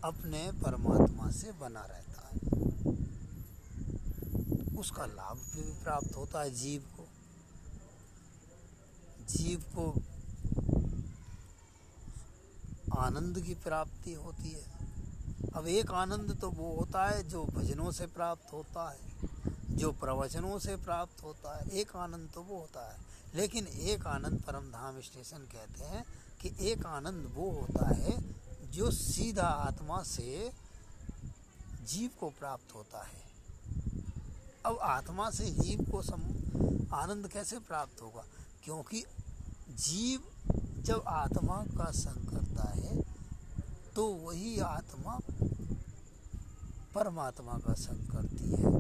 अपने परमात्मा से बना रहता है, उसका लाभ भी प्राप्त होता है जीव को। जीव को आनंद की प्राप्ति होती है। अब एक आनंद तो वो होता है जो भजनों से प्राप्त होता है, जो प्रवचनों से प्राप्त होता है, एक आनंद तो वो होता है। लेकिन एक आनंद परम धाम स्टेशन कहते हैं कि एक आनंद वो होता है जो सीधा आत्मा से जीव को प्राप्त होता है। अब आत्मा से जीव को आनंद कैसे प्राप्त होगा? क्योंकि जीव जब आत्मा का संग करता है तो वही आत्मा परमात्मा का संग करती है,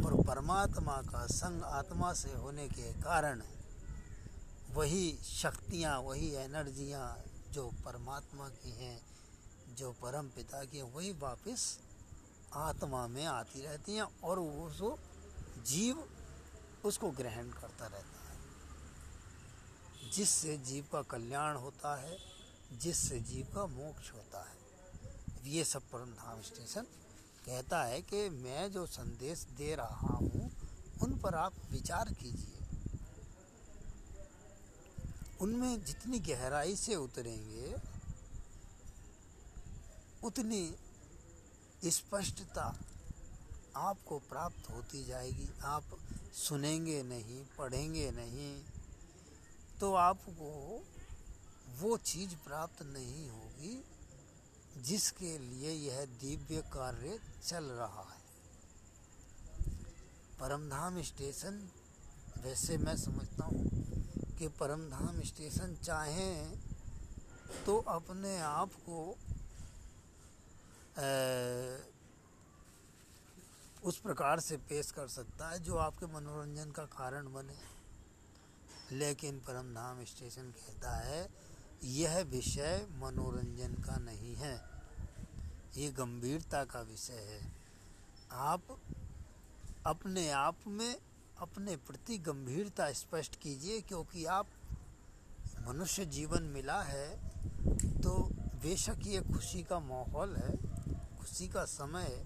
और परमात्मा का संग आत्मा से होने के कारण वही शक्तियाँ, वही एनर्जियाँ जो परमात्मा की हैं, जो परम पिता की हैं, वही वापस आत्मा में आती रहती हैं और वो जीव उसको ग्रहण करता रहता है, जिससे जीव का कल्याण होता है, जिससे जीव का मोक्ष होता है। ये सब परम धाम स्टेशन कहता है कि मैं जो संदेश दे रहा हूँ उन पर आप विचार कीजिए, उनमें जितनी गहराई से उतरेंगे उतनी स्पष्टता आपको प्राप्त होती जाएगी। आप सुनेंगे नहीं, पढ़ेंगे नहीं तो आपको वो चीज़ प्राप्त नहीं होगी जिसके लिए यह दिव्य कार्य चल रहा है। परमधाम स्टेशन, वैसे मैं समझता हूँ कि परमधाम स्टेशन चाहें तो अपने आप को उस प्रकार से पेश कर सकता है जो आपके मनोरंजन का कारण बने, लेकिन परमधाम स्टेशन कहता है यह विषय मनोरंजन का नहीं है, ये गंभीरता का विषय है। आप अपने आप में अपने प्रति गंभीरता स्पष्ट कीजिए, क्योंकि आप मनुष्य जीवन मिला है तो बेशक ये खुशी का माहौल है, खुशी का समय है,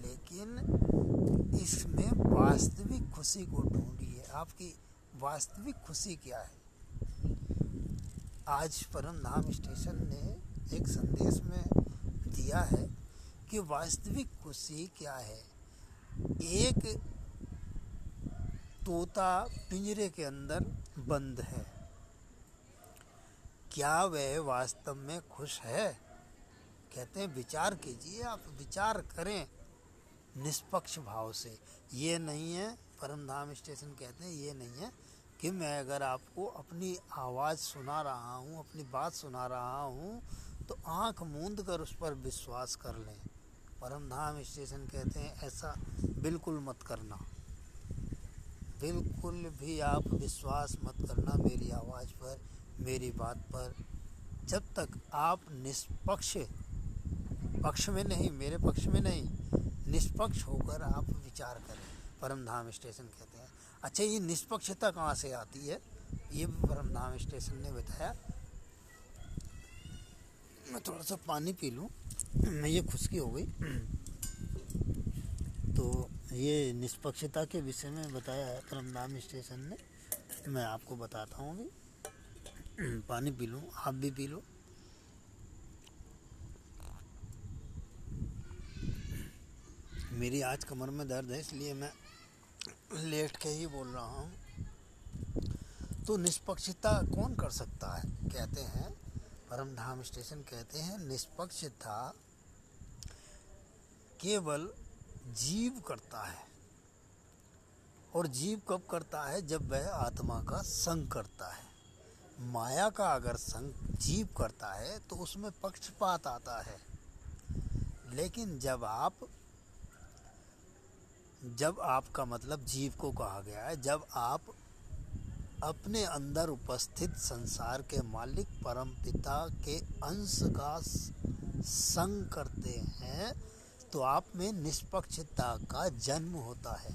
लेकिन इसमें वास्तविक खुशी को ढूंढिए। आपकी वास्तविक खुशी क्या है? आज परम धाम स्टेशन ने एक संदेश में दिया है कि वास्तविक खुशी क्या है। एक तोता पिंजरे के अंदर बंद है, क्या वह वास्तव में खुश है? कहते हैं विचार कीजिए, आप विचार करें निष्पक्ष भाव से। ये नहीं है, परम धाम स्टेशन कहते हैं ये नहीं है कि मैं अगर आपको अपनी आवाज़ सुना रहा हूँ, अपनी बात सुना रहा हूँ तो आंख मूंद कर उस पर विश्वास कर लें। परम धाम स्टेशन कहते हैं ऐसा बिल्कुल मत करना, बिल्कुल भी आप विश्वास मत करना मेरी आवाज़ पर, मेरी बात पर, जब तक आप निष्पक्ष, पक्ष में नहीं, मेरे पक्ष में नहीं, निष्पक्ष होकर आप विचार करें। परम धाम स्टेशन कहते हैं। अच्छा, ये निष्पक्षता कहाँ से आती है? ये भी परम धाम स्टेशन ने बताया। मैं थोड़ा सा पानी पी लूँ, मैं ये खुश्की हो गई। तो ये निष्पक्षता के विषय में बताया है परम धाम स्टेशन ने, मैं आपको बताता हूँ अभी। पानी पी लूँ, आप भी पी लो। मेरी आज कमर में दर्द है इसलिए मैं लेट के ही बोल रहा हूँ। तो निष्पक्षता कौन कर सकता है? कहते हैं परम धाम स्टेशन कहते हैं निष्पक्षता केवल जीव करता है, और जीव कब करता है? जब वह आत्मा का संग करता है। माया का अगर संग जीव करता है तो उसमें पक्षपात आता है, लेकिन जब आप जब आपका मतलब जीव को कहा गया है, जब आप अपने अंदर उपस्थित संसार के मालिक परम पिता के अंश का संग करते हैं तो आप में निष्पक्षता का जन्म होता है।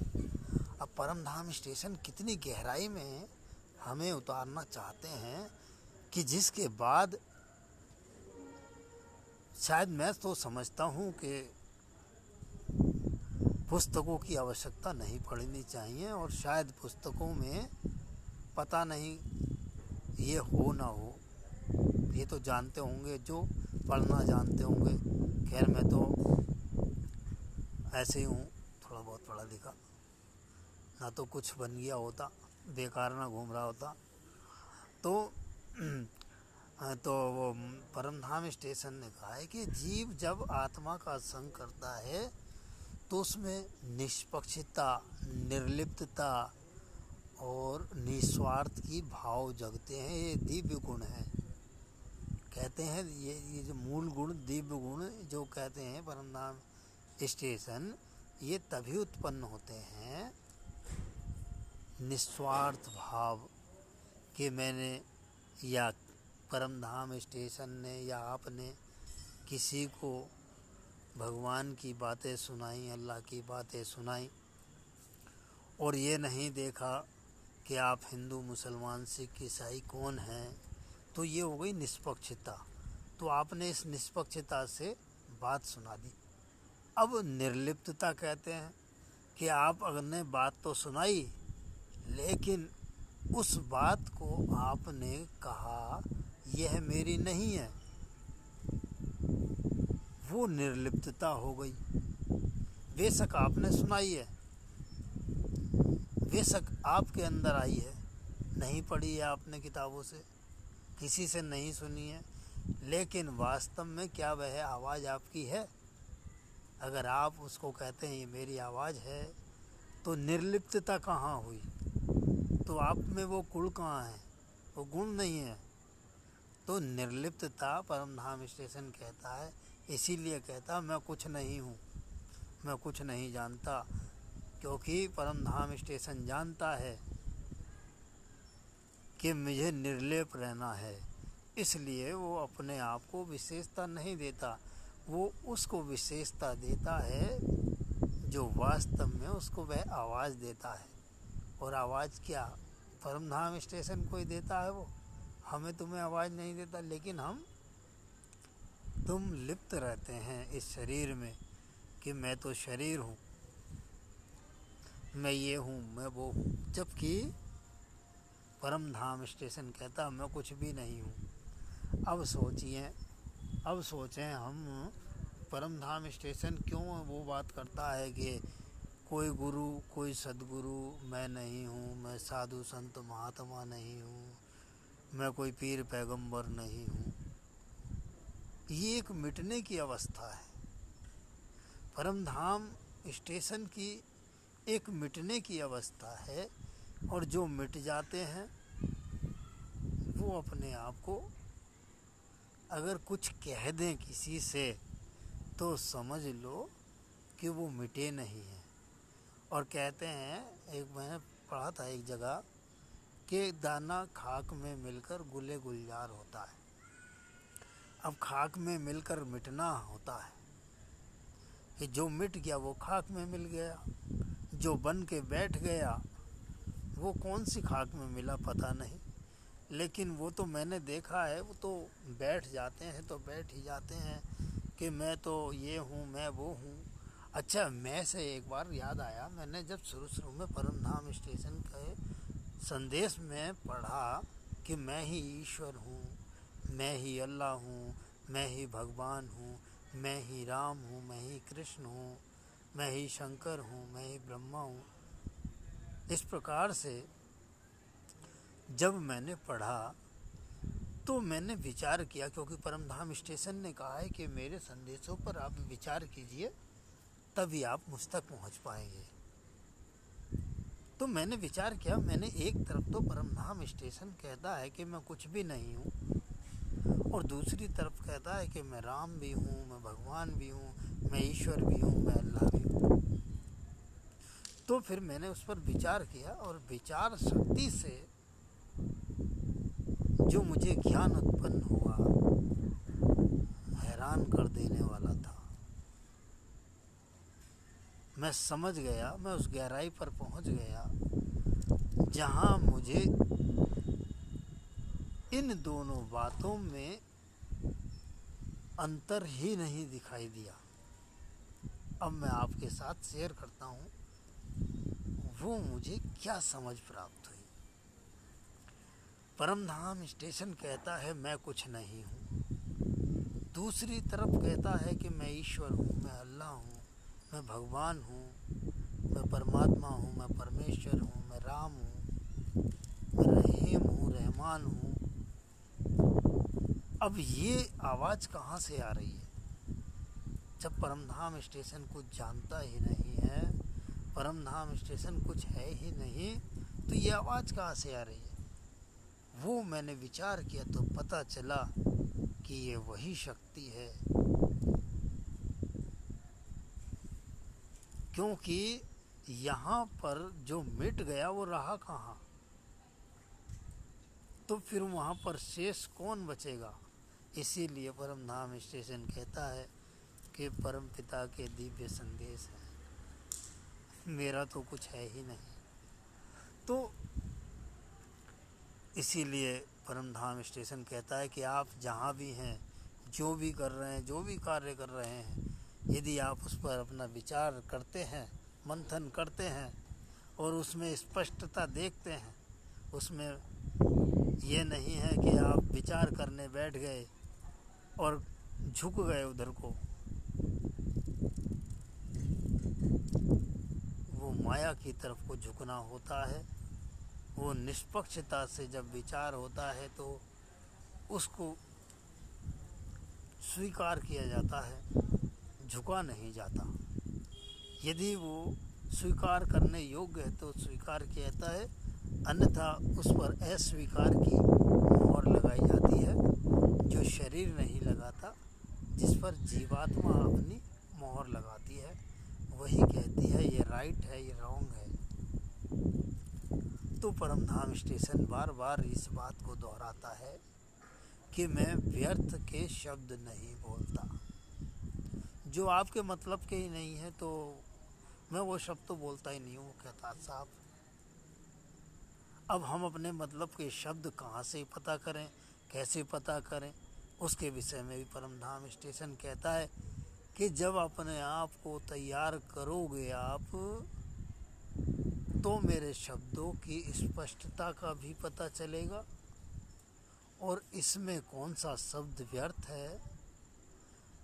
अब परम धाम स्टेशन कितनी गहराई में हमें उतारना चाहते हैं कि जिसके बाद शायद मैं तो समझता हूँ कि पुस्तकों की आवश्यकता नहीं पड़नी चाहिए, और शायद पुस्तकों में पता नहीं ये हो ना हो, ये तो जानते होंगे जो पढ़ना जानते होंगे। खैर मैं तो ऐसे ही हूँ, थोड़ा बहुत पढ़ा लिखा, ना तो कुछ बन गया होता, बेकार ना घूम रहा होता। तो वो परम धाम स्टेशन ने कहा है कि जीव जब आत्मा का संग करता है तो उसमें निष्पक्षता, निर्लिप्तता और निस्वार्थ की भाव जगते हैं। ये दिव्य गुण हैं, कहते हैं ये जो मूल गुण, दिव्य गुण जो कहते हैं परम धाम स्टेशन, ये तभी उत्पन्न होते हैं निस्वार्थ भाव कि मैंने या परम धाम स्टेशन ने या आपने किसी को भगवान की बातें सुनाई, अल्लाह की बातें सुनाई, और ये नहीं देखा कि आप हिंदू, मुसलमान, सिख, ईसाई कौन हैं, तो ये हो गई निष्पक्षता। तो आपने इस निष्पक्षता से बात सुना दी। अब निर्लिप्तता कहते हैं कि आप अगर ने बात तो सुनाई लेकिन उस बात को आपने कहा यह मेरी नहीं है, वो निर्लिप्तता हो गई। बेशक आपने सुनाई है, बेशक आपके अंदर आई है, नहीं पढ़ी है आपने किताबों से, किसी से नहीं सुनी है, लेकिन वास्तव में क्या वह आवाज़ आपकी है? अगर आप उसको कहते हैं ये मेरी आवाज़ है, तो निर्लिप्तता कहाँ हुई? तो आप में वो गुण कहाँ है? वो गुण नहीं है। तो निर्लिप्तता परम धाम स्टेशन कहता है, इसीलिए कहता मैं कुछ नहीं हूँ, मैं कुछ नहीं जानता, क्योंकि परम धाम स्टेशन जानता है कि मुझे निर्लेप रहना है। इसलिए वो अपने आप को विशेषता नहीं देता, वो उसको विशेषता देता है जो वास्तव में उसको वह आवाज़ देता है। और आवाज़ क्या परम धाम स्टेशन को ही देता है, वो हमें तुम्हें आवाज़ नहीं देता। लेकिन तुम लिप्त रहते हैं इस शरीर में कि मैं तो शरीर हूँ, मैं ये हूँ, मैं वो हूँ, जबकि परम धाम स्टेशन कहता मैं कुछ भी नहीं हूँ। अब सोचें हम, परम धाम स्टेशन क्यों वो बात करता है कि कोई गुरु, कोई सदगुरु मैं नहीं हूँ, मैं साधु संत महात्मा नहीं हूँ, मैं कोई पीर पैगंबर नहीं हूँ। ये एक मिटने की अवस्था है। परम धाम स्टेशन की एक मिटने की अवस्था है, और जो मिट जाते हैं वो अपने आप को अगर कुछ कह दें किसी से तो समझ लो कि वो मिटे नहीं हैं। और कहते हैं, एक मैंने पढ़ा था एक जगह कि दाना खाक में मिलकर गुले गुलजार होता है। अब खाक में मिलकर मिटना होता है कि जो मिट गया वो खाक में मिल गया, जो बन के बैठ गया वो कौन सी खाक में मिला पता नहीं, लेकिन वो तो मैंने देखा है, वो तो बैठ जाते हैं तो बैठ ही जाते हैं कि मैं तो ये हूँ, मैं वो हूँ। अच्छा, मैं से एक बार याद आया, मैंने जब शुरू में परम धाम स्टेशन के संदेश में पढ़ा कि मैं ही ईश्वर हूँ, मैं ही अल्लाह हूँ, मैं ही भगवान हूँ, मैं ही राम हूँ, मैं ही कृष्ण हूँ, मैं ही शंकर हूँ, मैं ही ब्रह्मा हूँ। इस प्रकार से जब मैंने पढ़ा तो मैंने विचार किया, क्योंकि परम धाम स्टेशन ने कहा है कि मेरे संदेशों पर आप विचार कीजिए तभी आप मुझ तक पहुँच पाएंगे। तो मैंने विचार किया, मैंने एक तरफ तो परम धाम स्टेशन कहता है कि मैं कुछ भी नहीं हूँ, और दूसरी तरफ कहता है कि मैं राम भी हूँ, मैं भगवान भी हूँ, मैं ईश्वर भी हूँ, मैं अल्लाह भी हूँ। तो फिर मैंने उस पर विचार किया और विचार शक्ति से जो मुझे ज्ञान उत्पन्न हुआ हैरान कर देने वाला था। मैं समझ गया, मैं उस गहराई पर पहुंच गया जहां मुझे इन दोनों बातों में अंतर ही नहीं दिखाई दिया। अब मैं आपके साथ शेयर करता हूँ वो मुझे क्या समझ प्राप्त हुई। परमधाम स्टेशन कहता है मैं कुछ नहीं हूँ, दूसरी तरफ कहता है कि मैं ईश्वर हूँ, मैं अल्लाह हूँ, मैं भगवान हूँ, मैं परमात्मा हूँ, मैं परमेश्वर हूँ, मैं राम हूँ, मैं रहीम हूँ, रहमान हूँ। अब ये आवाज़ कहाँ से आ रही है? जब परमधाम स्टेशन कुछ जानता ही नहीं है, परमधाम स्टेशन कुछ है ही नहीं, तो ये आवाज़ कहाँ से आ रही है? वो मैंने विचार किया तो पता चला कि ये वही शक्ति है, क्योंकि यहाँ पर जो मिट गया वो रहा कहाँ, तो फिर वहाँ पर शेष कौन बचेगा? इसीलिए परमधाम स्टेशन कहता है कि परम पिता के दिव्य संदेश है, मेरा तो कुछ है ही नहीं। तो इसीलिए परमधाम स्टेशन कहता है कि आप जहाँ भी हैं, जो भी कर रहे हैं, जो भी कार्य कर रहे हैं, यदि आप उस पर अपना विचार करते हैं, मंथन करते हैं और उसमें स्पष्टता देखते हैं, उसमें ये नहीं है कि आप विचार करने बैठ गए और झुक गए उधर को, वो माया की तरफ को झुकना होता है। वो निष्पक्षता से जब विचार होता है तो उसको स्वीकार किया जाता है, झुका नहीं जाता। यदि वो स्वीकार करने योग्य है तो स्वीकार किया जाता है, अन्यथा उस पर अस्वीकार की मोहर लगाई जाती है, जो शरीर नहीं लगाता, जिस पर जीवात्मा अपनी मोहर लगाती है, वही कहती है ये राइट है, ये रॉन्ग है। तो परमधाम स्टेशन बार बार इस बात को दोहराता है कि मैं व्यर्थ के शब्द नहीं बोलता, जो आपके मतलब के ही नहीं है तो मैं वो शब्द तो बोलता ही नहीं हूँ, कहता साहब। अब हम अपने मतलब के शब्द कहाँ से पता करें, कैसे पता करें, उसके विषय में भी परमधाम स्टेशन कहता है कि जब अपने आप को तैयार करोगे आप, तो मेरे शब्दों की स्पष्टता का भी पता चलेगा और इसमें कौन सा शब्द व्यर्थ है,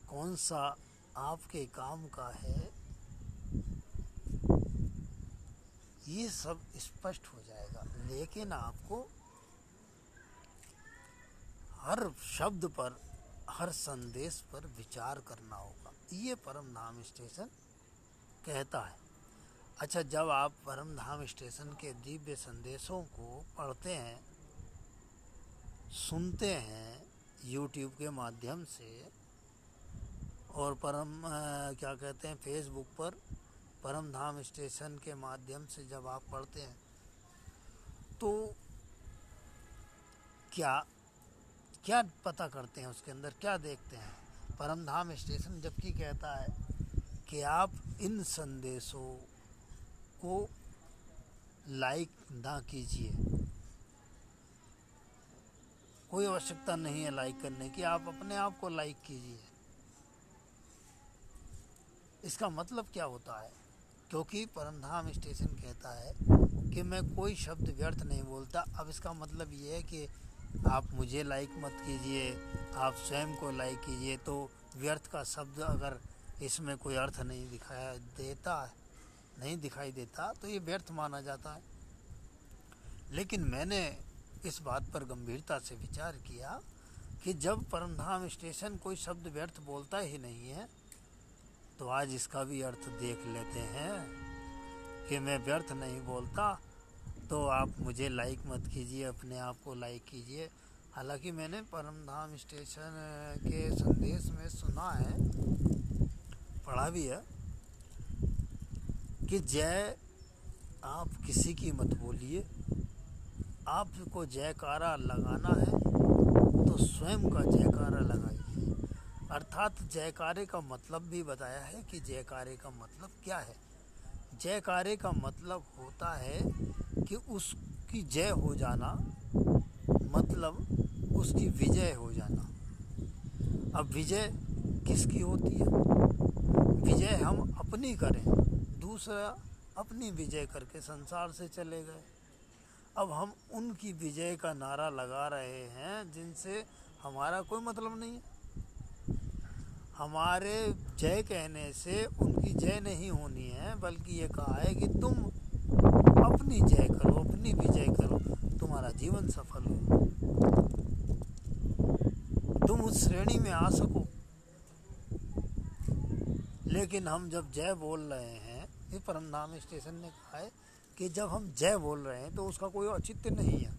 कौन सा आपके काम का है, ये सब स्पष्ट हो जाएगा। लेकिन आपको हर शब्द पर, हर संदेश पर विचार करना होगा, ये परमधाम स्टेशन कहता है। अच्छा, जब आप परमधाम स्टेशन के दिव्य संदेशों को पढ़ते हैं, सुनते हैं यूट्यूब के माध्यम से, और क्या कहते हैं, फेसबुक पर परमधाम स्टेशन के माध्यम से जब आप पढ़ते हैं, तो क्या पता करते हैं, उसके अंदर क्या देखते हैं? परमधाम स्टेशन जबकि कहता है कि आप इन संदेशों को लाइक ना कीजिए, कोई आवश्यकता नहीं है लाइक करने की, आप अपने आप को लाइक कीजिए। इसका मतलब क्या होता है? क्योंकि परमधाम स्टेशन कहता है कि मैं कोई शब्द व्यर्थ नहीं बोलता। अब इसका मतलब ये है कि आप मुझे लाइक मत कीजिए, आप स्वयं को लाइक कीजिए, तो व्यर्थ का शब्द अगर इसमें कोई अर्थ नहीं दिखाई देता तो ये व्यर्थ माना जाता है। लेकिन मैंने इस बात पर गंभीरता से विचार किया कि जब परमधाम स्टेशन कोई शब्द व्यर्थ बोलता ही नहीं है, तो आज इसका भी अर्थ देख लेते हैं कि मैं व्यर्थ नहीं बोलता, तो आप मुझे लाइक मत कीजिए, अपने आप को लाइक कीजिए। हालांकि मैंने परमधाम स्टेशन के संदेश में सुना है, पढ़ा भी है कि जय आप किसी की मत बोलिए। आपको जयकारा लगाना है तो स्वयं का जयकारा लगाइए। अर्थात जयकारे का मतलब भी बताया है कि जयकारे का मतलब क्या है। जयकारे का मतलब होता है कि उसकी जय हो जाना, मतलब उसकी विजय हो जाना। अब विजय किसकी होती है? विजय हम अपनी करें, दूसरा अपनी विजय करके संसार से चले गए। अब हम उनकी विजय का नारा लगा रहे हैं जिनसे हमारा कोई मतलब नहीं है। हमारे जय कहने से उनकी जय नहीं होनी है, बल्कि ये कहा है कि तुम अपनी जय करो, अपनी विजय करो, तुम्हारा जीवन सफल हो, तुम उस श्रेणी में आ सको। लेकिन हम जब जय बोल रहे हैं, ये परमधाम स्टेशन ने कहा है कि जब हम जय बोल रहे हैं तो उसका कोई औचित्य नहीं है,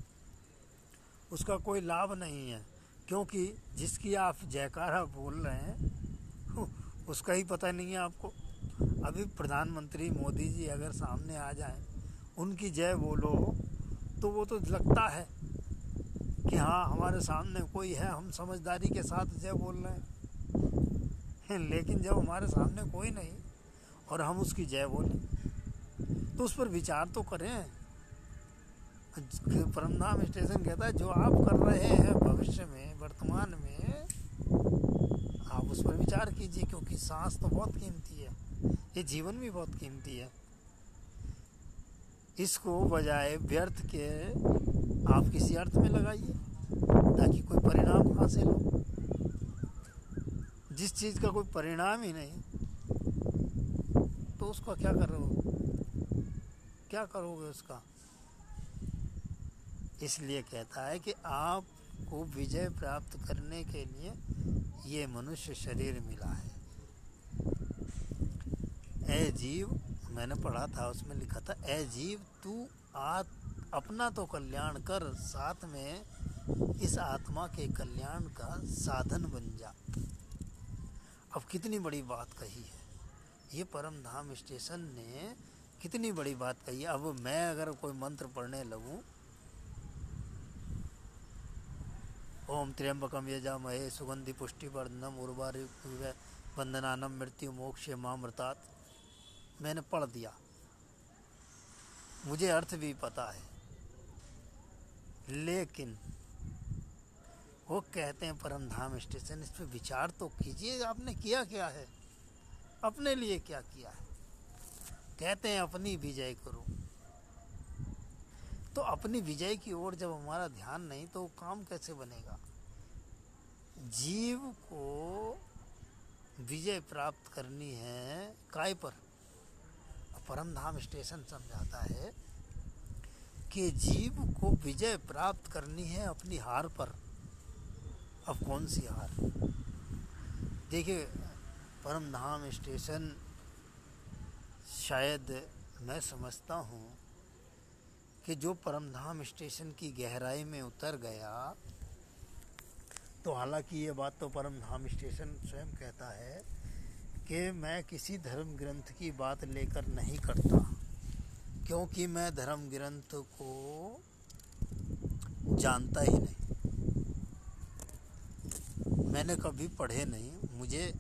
उसका कोई लाभ नहीं है, क्योंकि जिसकी आप जयकारा बोल रहे हैं उसका ही पता नहीं है आपको। अभी प्रधानमंत्री मोदी जी अगर सामने आ जाएं, उनकी जय बोलो तो वो तो लगता है कि हाँ हमारे सामने कोई है, हम समझदारी के साथ जय बोल रहे हैं। लेकिन जब हमारे सामने कोई नहीं और हम उसकी जय बोलें तो उस पर विचार तो करें। परमधाम स्टेशन कहता है जो आप कर रहे हैं भविष्य में, वर्तमान में, आप उस पर विचार कीजिए, क्योंकि सांस तो बहुत कीमती है, ये जीवन भी बहुत कीमती है। इसको बजाय व्यर्थ के आप किसी अर्थ में लगाइए ताकि कोई परिणाम हासिल हो। जिस चीज़ का कोई परिणाम ही नहीं तो उसका क्या करोगे उसका। इसलिए कहता है कि आपको विजय प्राप्त करने के लिए ये मनुष्य शरीर मिला है। ए जीव, मैंने पढ़ा था उसमें लिखा था, ए जीव तू अपना तो कल्याण कर, साथ में इस आत्मा के कल्याण का साधन बन जा। अब कितनी बड़ी बात कही है ये परमधाम स्टेशन ने, कितनी बड़ी बात कही है। अब मैं अगर कोई मंत्र पढ़ने लगूं, ओम त्र्यंबकम यजामहे सुगंधि पुष्टिवर्धनम उर्वारुकमिव बंधनानम मृत्यु मोक्षे मामृतात्, मैंने पढ़ दिया, मुझे अर्थ भी पता है, लेकिन वो कहते हैं परमधाम स्टेशन, इस पे विचार तो कीजिए, आपने किया क्या है, अपने लिए क्या किया है। कहते हैं अपनी विजय करो, तो अपनी विजय की ओर जब हमारा ध्यान नहीं तो काम कैसे बनेगा। जीव को विजय प्राप्त करनी है काय पर। परमधाम स्टेशन समझाता है कि जीव को विजय प्राप्त करनी है अपनी हार पर। अब कौन सी हार? देखिए, परमधाम स्टेशन शायद मैं समझता हूँ कि जो परमधाम स्टेशन की गहराई में उतर गया, तो हालांकि ये बात तो परमधाम स्टेशन स्वयं कहता है कि मैं किसी धर्म ग्रंथ की बात लेकर नहीं करता, क्योंकि मैं धर्म ग्रंथ को जानता ही नहीं, मैंने कभी पढ़े नहीं, मुझे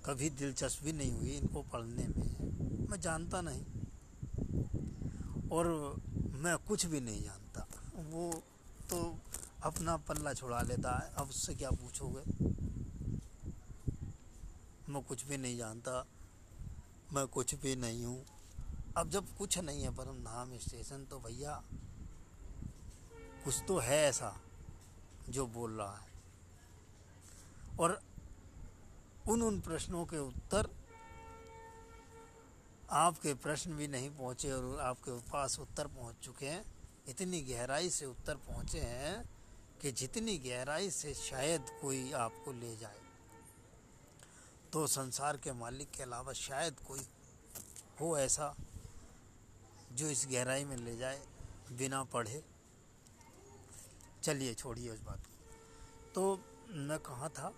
कभी दिलचस्पी नहीं हुई इनको पढ़ने में, मैं जानता नहीं और मैं कुछ भी नहीं जानता। वो तो अपना पल्ला छुड़ा लेता है, अब उससे क्या पूछोगे। मैं कुछ भी नहीं जानता, मैं कुछ भी नहीं हूँ। अब जब कुछ नहीं है परमधाम स्टेशन, तो भैया कुछ तो है ऐसा जो बोल रहा है। और उन प्रश्नों के उत्तर, आपके प्रश्न भी नहीं पहुँचे और आपके पास उत्तर पहुँच चुके हैं, इतनी गहराई से उत्तर पहुँचे हैं कि जितनी गहराई से शायद कोई आपको ले जाए, तो संसार के मालिक के अलावा शायद कोई हो ऐसा जो इस गहराई में ले जाए बिना पढ़े। चलिए छोड़िए उस बात को। तो मैं कहाँ था,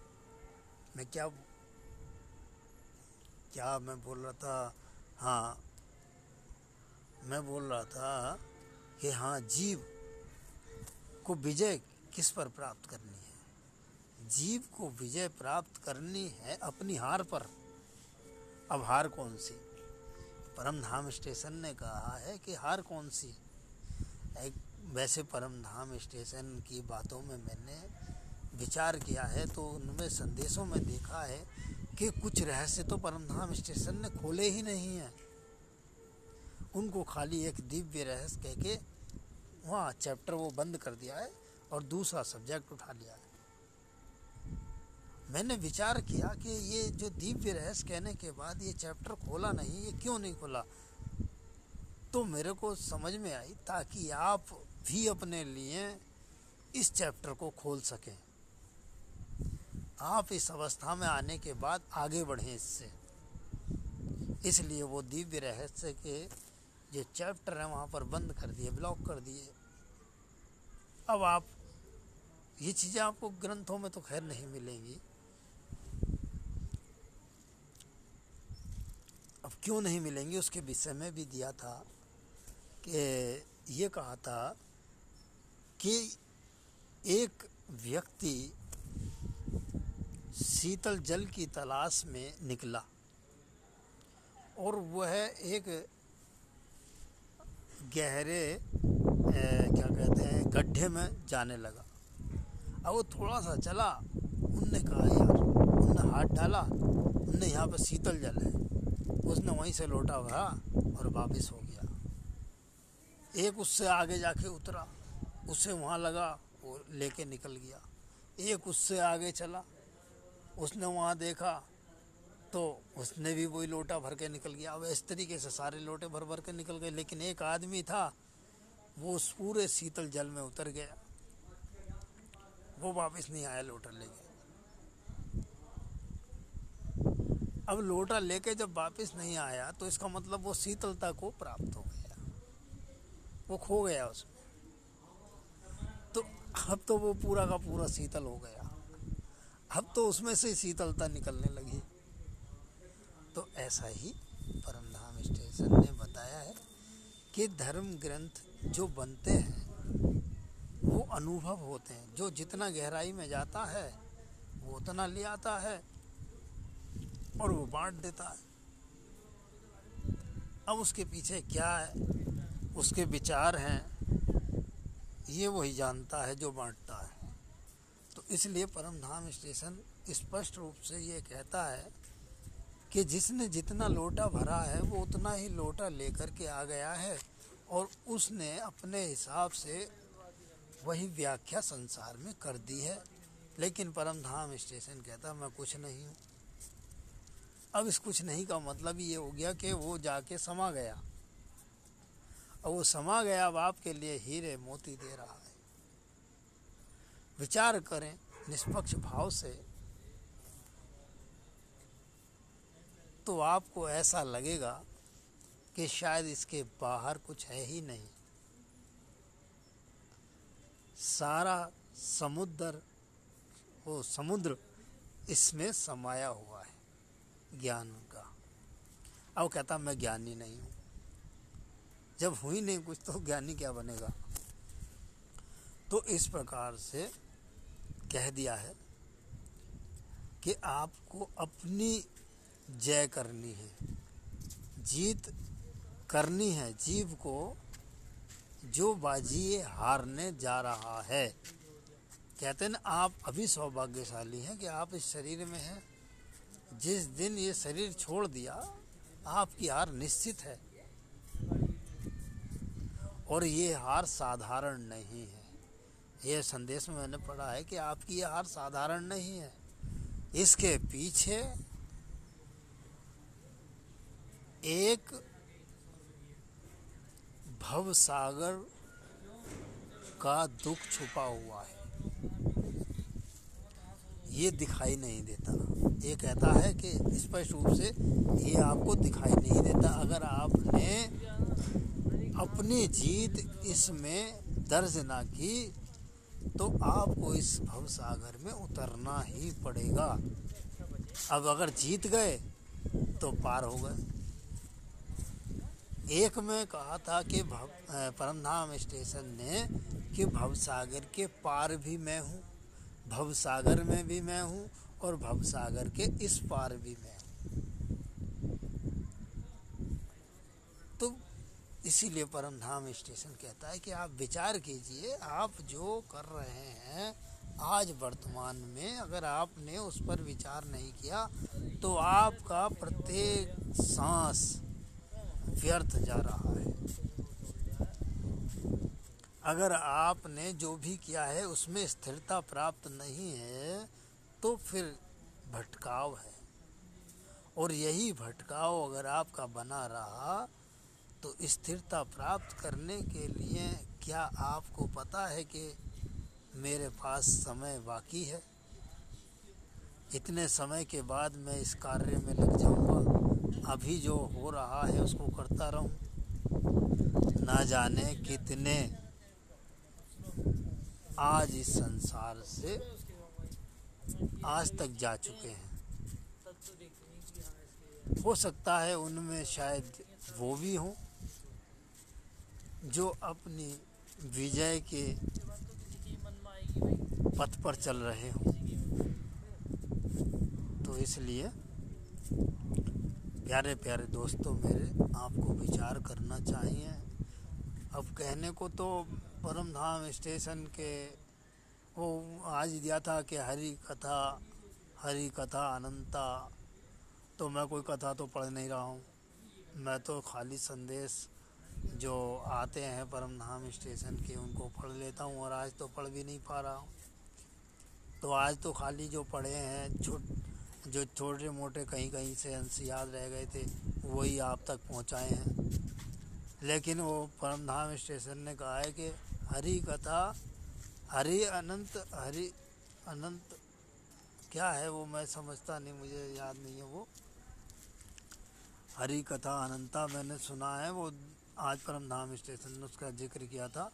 मैं क्या मैं बोल रहा था, हाँ, मैं बोल रहा था कि हाँ, जीव को विजय किस पर प्राप्त करनी है? जीव को विजय प्राप्त करनी है अपनी हार पर। अब हार कौन सी? परमधाम स्टेशन ने कहा है कि हार कौन सी? वैसे परमधाम स्टेशन की बातों में मैंने विचार किया है तो उनमें संदेशों में देखा है कि कुछ रहस्य तो परमधाम स्टेशन ने खोले ही नहीं है। उनको खाली एक दिव्य रहस्य कह के वहाँ चैप्टर वो बंद कर दिया है और दूसरा सब्जेक्ट उठा लिया है। मैंने विचार किया कि ये जो दिव्य रहस्य कहने के बाद ये चैप्टर खोला नहीं, ये क्यों नहीं खोला? तो मेरे को समझ में आई ताकि आप भी अपने लिए इस चैप्टर को खोल सकें। आप इस अवस्था में आने के बाद आगे बढ़ें इससे। इसलिए वो दिव्य रहस्य के जो चैप्टर हैं वहाँ पर बंद कर दिए, ब्लॉक कर दिए। अब आप ये चीज़ें आपको ग्रंथों में तो खैर नहीं मिलेंगी। अब क्यों नहीं मिलेंगी उसके विषय में भी दिया था कि ये कहा था कि एक व्यक्ति शीतल जल की तलाश में निकला और वह एक गहरे क्या कहते हैं गड्ढे में जाने लगा। अब वो थोड़ा सा चला, उनने कहा यार, उनने हाथ डाला, उनने यहाँ पर शीतल जल है, उसने वहीं से लोटा भरा और वापस हो गया। एक उससे आगे जाके उतरा, उससे वहाँ लगा, वो लेके निकल गया। एक उससे आगे चला, उसने वहाँ देखा तो उसने भी वही लोटा भर के निकल गया। अब इस तरीके से सारे लोटे भर भर के निकल गए। लेकिन एक आदमी था, वो उस पूरे शीतल जल में उतर गया, वो वापस नहीं आया लोटा लेके। अब लोटा लेके जब वापस नहीं आया तो इसका मतलब वो शीतलता को प्राप्त हो गया, वो खो गया उसमें। तो अब तो वो पूरा का पूरा शीतल हो गया, अब तो उसमें से शीतलता निकलने लगी। तो ऐसा ही परमधाम स्टेशन ने बताया है कि धर्म ग्रंथ जो बनते हैं वो अनुभव होते हैं। जो जितना गहराई में जाता है वो उतना ले आता है और वो बांट देता है। अब उसके पीछे क्या है, उसके विचार हैं, ये वही जानता है जो बांटता है। तो इसलिए परमधाम स्टेशन स्पष्ट रूप से ये कहता है कि जिसने जितना लोटा भरा है वो उतना ही लोटा लेकर के आ गया है और उसने अपने हिसाब से वही व्याख्या संसार में कर दी है। लेकिन परमधाम स्टेशन कहता मैं कुछ नहीं हूँ। अब इस कुछ नहीं का मतलब ये हो गया कि वो जाके समा गया, और वो समा गया अब आपके लिए हीरे मोती दे रहा है। विचार करें निष्पक्ष भाव से तो आपको ऐसा लगेगा कि शायद इसके बाहर कुछ है ही नहीं। सारा समुद्र इसमें समाया हुआ है ज्ञान का। अब कहता मैं ज्ञानी नहीं हूँ। जब हुई नहीं कुछ तो ज्ञानी क्या बनेगा? तो इस प्रकार से कह दिया है कि आपको अपनी जय करनी है, जीत करनी है जीव को जो बाजी हारने जा रहा है। कहते हैं ना, आप अभी सौभाग्यशाली हैं कि आप इस शरीर में हैं। जिस दिन ये शरीर छोड़ दिया आपकी हार निश्चित है, और ये हार साधारण नहीं है। ये संदेश में मैंने पढ़ा है कि आपकी ये हार साधारण नहीं है। इसके पीछे एक भव सागर का दुख छुपा हुआ है, ये दिखाई नहीं देता। ये कहता है कि स्पष्ट रूप से ये आपको दिखाई नहीं देता। अगर आपने अपनी जीत इसमें दर्ज ना की तो आपको इस भव सागर में उतरना ही पड़ेगा। अब अगर जीत गए तो पार हो गए। एक में कहा था कि परमधाम स्टेशन ने कि भवसागर के पार भी मैं हूँ, भवसागर में भी मैं हूँ और भवसागर के इस पार भी मैं हूँ। तो इसीलिए परमधाम स्टेशन कहता है कि आप विचार कीजिए, आप जो कर रहे हैं आज वर्तमान में, अगर आपने उस पर विचार नहीं किया तो आपका प्रत्येक सांस व्यर्थ जा रहा है। अगर आपने जो भी किया है उसमें स्थिरता प्राप्त नहीं है तो फिर भटकाव है, और यही भटकाव अगर आपका बना रहा तो स्थिरता प्राप्त करने के लिए क्या आपको पता है कि मेरे पास समय बाकी है, इतने समय के बाद मैं इस कार्य में लग जाऊंगा, अभी जो हो रहा है उसको करता रहूं। ना जाने कितने आज इस संसार से आज तक जा चुके हैं, हो सकता है उनमें शायद वो भी हों जो अपनी विजय के पथ पर चल रहे हों। तो इसलिए प्यारे प्यारे दोस्तों मेरे, आपको विचार करना चाहिए। अब कहने को तो परमधाम स्टेशन के वो आज दिया था कि हरि कथा अनंता, तो मैं कोई कथा तो पढ़ नहीं रहा हूँ, मैं तो खाली संदेश जो आते हैं परमधाम स्टेशन के उनको पढ़ लेता हूँ, और आज तो पढ़ भी नहीं पा रहा हूँ। तो आज तो खाली जो पढ़े हैं जो छोटे मोटे कहीं कहीं से अंश याद रह गए थे वही आप तक पहुँचाए हैं। लेकिन वो परमधाम स्टेशन ने कहा है कि हरि कथा हरि अनंत क्या है वो मैं समझता नहीं, मुझे याद नहीं है वो। हरि कथा अनंता मैंने सुना है, वो आज परमधाम स्टेशन ने उसका जिक्र किया था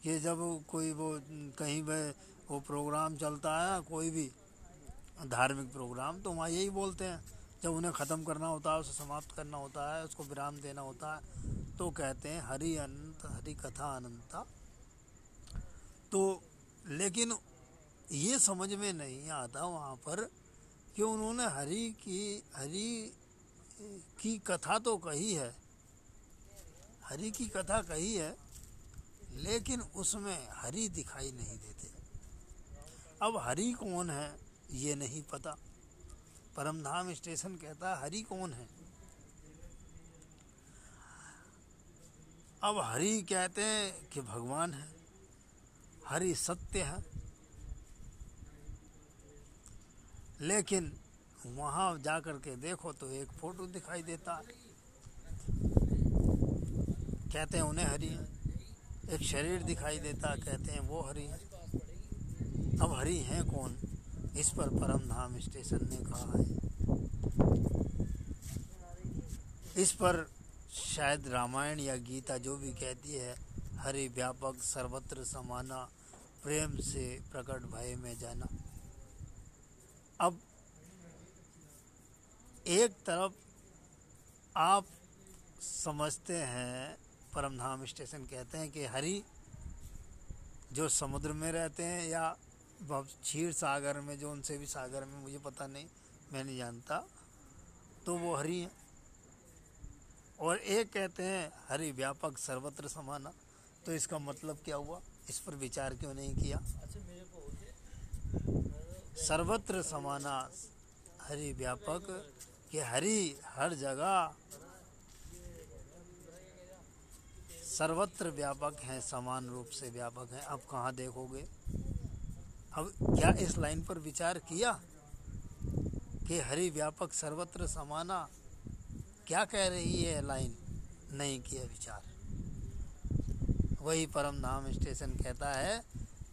कि जब कोई वो कहीं पे वो प्रोग्राम चलता है, कोई भी धार्मिक प्रोग्राम, तो वहाँ यही बोलते हैं जब उन्हें ख़त्म करना होता है, उसे समाप्त करना होता है, उसको विराम देना होता है, तो कहते हैं हरि अनंत हरि कथा अनंता। तो लेकिन ये समझ में नहीं आता वहाँ पर कि उन्होंने हरि की कथा तो कही है, हरि की कथा कही है, लेकिन उसमें हरि दिखाई नहीं देते। अब हरि कौन है ये नहीं पता। परमधाम स्टेशन कहता है हरि कौन है। अब हरि कहते हैं कि भगवान है, हरि सत्य है, लेकिन वहाँ जाकर के देखो तो एक फोटो दिखाई देता है, कहते हैं उन्हें हरि है। एक शरीर दिखाई देता, कहते हैं वो हरि है। अब हरि हैं कौन, इस पर परमधाम स्टेशन ने कहा है। इस पर शायद रामायण या गीता जो भी कहती है, हरि व्यापक सर्वत्र समाना, प्रेम से प्रकट भय में जाना। अब एक तरफ आप समझते हैं, परमधाम स्टेशन कहते हैं कि हरि जो समुद्र में रहते हैं या क्षीर सागर में, जो उनसे भी सागर में, मुझे पता नहीं, मैं नहीं जानता, तो वो हरि हैं। और एक कहते हैं हरि व्यापक सर्वत्र समाना। तो इसका मतलब क्या हुआ, इस पर विचार क्यों नहीं किया। सर्वत्र समाना हरि व्यापक, कि हरि हर जगह सर्वत्र व्यापक हैं, समान रूप से व्यापक हैं। अब कहाँ देखोगे। अब क्या इस लाइन पर विचार किया कि हरि व्यापक सर्वत्र समाना क्या कह रही है लाइन, नहीं किया विचार। वही परमधाम स्टेशन कहता है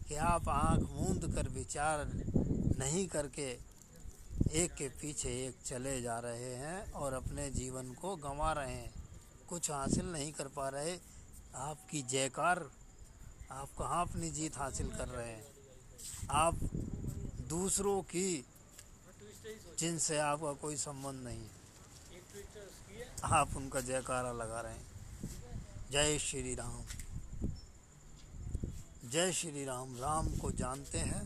कि आप आंख मूंद कर विचार नहीं करके एक के पीछे एक चले जा रहे हैं और अपने जीवन को गंवा रहे हैं, कुछ हासिल नहीं कर पा रहे। आपकी जयकार, आप कहाँ अपनी जीत हासिल कर रहे हैं। आप दूसरों की, जिनसे आपका कोई संबंध नहीं है, आप उनका जयकारा लगा रहे हैं। जय श्री राम। जय श्री राम। राम को जानते हैं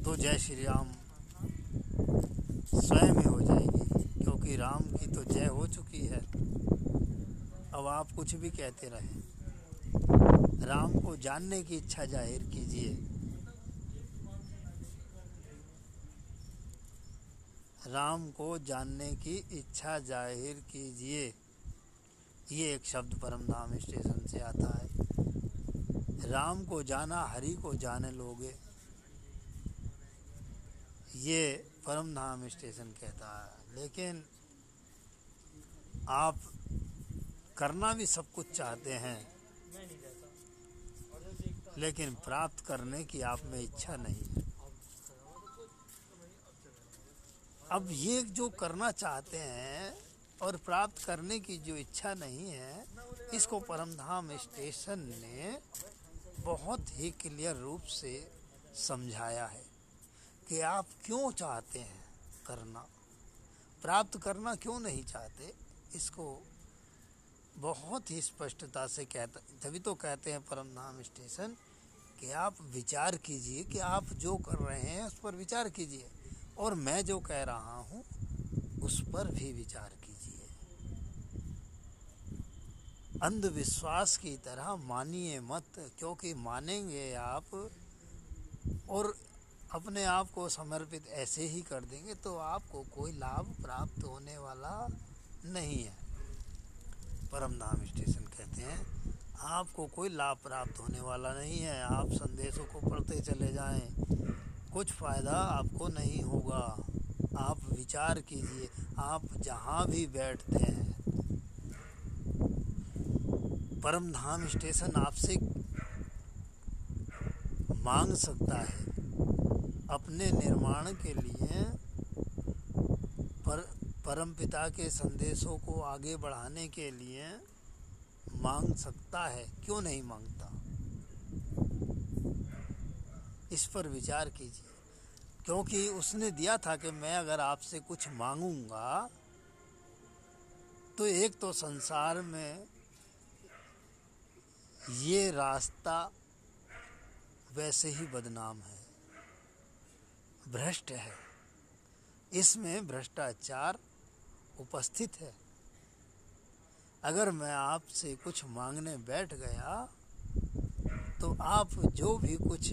तो जय श्री राम स्वयं ही हो जाएगी, क्योंकि राम की तो जय हो चुकी है। अब आप कुछ भी कहते रहें, राम को जानने की इच्छा जाहिर कीजिए। राम को जानने की इच्छा जाहिर कीजिए। ये एक शब्द परम धाम स्टेशन से आता है। राम को जाना हरि को जाने लोगे, ये परम धाम स्टेशन कहता है। लेकिन आप करना भी सब कुछ चाहते हैं, लेकिन प्राप्त करने की आप में इच्छा नहीं है। अब ये जो करना चाहते हैं और प्राप्त करने की जो इच्छा नहीं है, इसको परमधाम स्टेशन ने बहुत ही क्लियर रूप से समझाया है कि आप क्यों चाहते हैं करना, प्राप्त करना क्यों नहीं चाहते। इसको बहुत ही स्पष्टता से कहता, तभी तो कहते हैं परमधाम स्टेशन कि आप विचार कीजिए, कि आप जो कर रहे हैं उस पर विचार कीजिए, और मैं जो कह रहा हूँ उस पर भी विचार कीजिए। अंधविश्वास की तरह मानिए मत, क्योंकि मानेंगे आप और अपने आप को समर्पित ऐसे ही कर देंगे तो आपको कोई लाभ प्राप्त होने वाला नहीं है। परमधाम स्टेशन कहते हैं आपको कोई लाभ प्राप्त होने वाला नहीं है। आप संदेशों को पढ़ते चले जाएं, कुछ फ़ायदा आपको नहीं होगा। आप विचार कीजिए, आप जहाँ भी बैठते हैं, परमधाम स्टेशन आपसे मांग सकता है अपने निर्माण के लिए, परमपिता के संदेशों को आगे बढ़ाने के लिए मांग सकता है। क्यों नहीं मांगता, इस पर विचार कीजिए। क्योंकि उसने दिया था कि मैं अगर आपसे कुछ मांगूंगा तो एक तो संसार में ये रास्ता वैसे ही बदनाम है, भ्रष्ट है, इसमें भ्रष्टाचार उपस्थित है। अगर मैं आपसे कुछ मांगने बैठ गया तो आप जो भी कुछ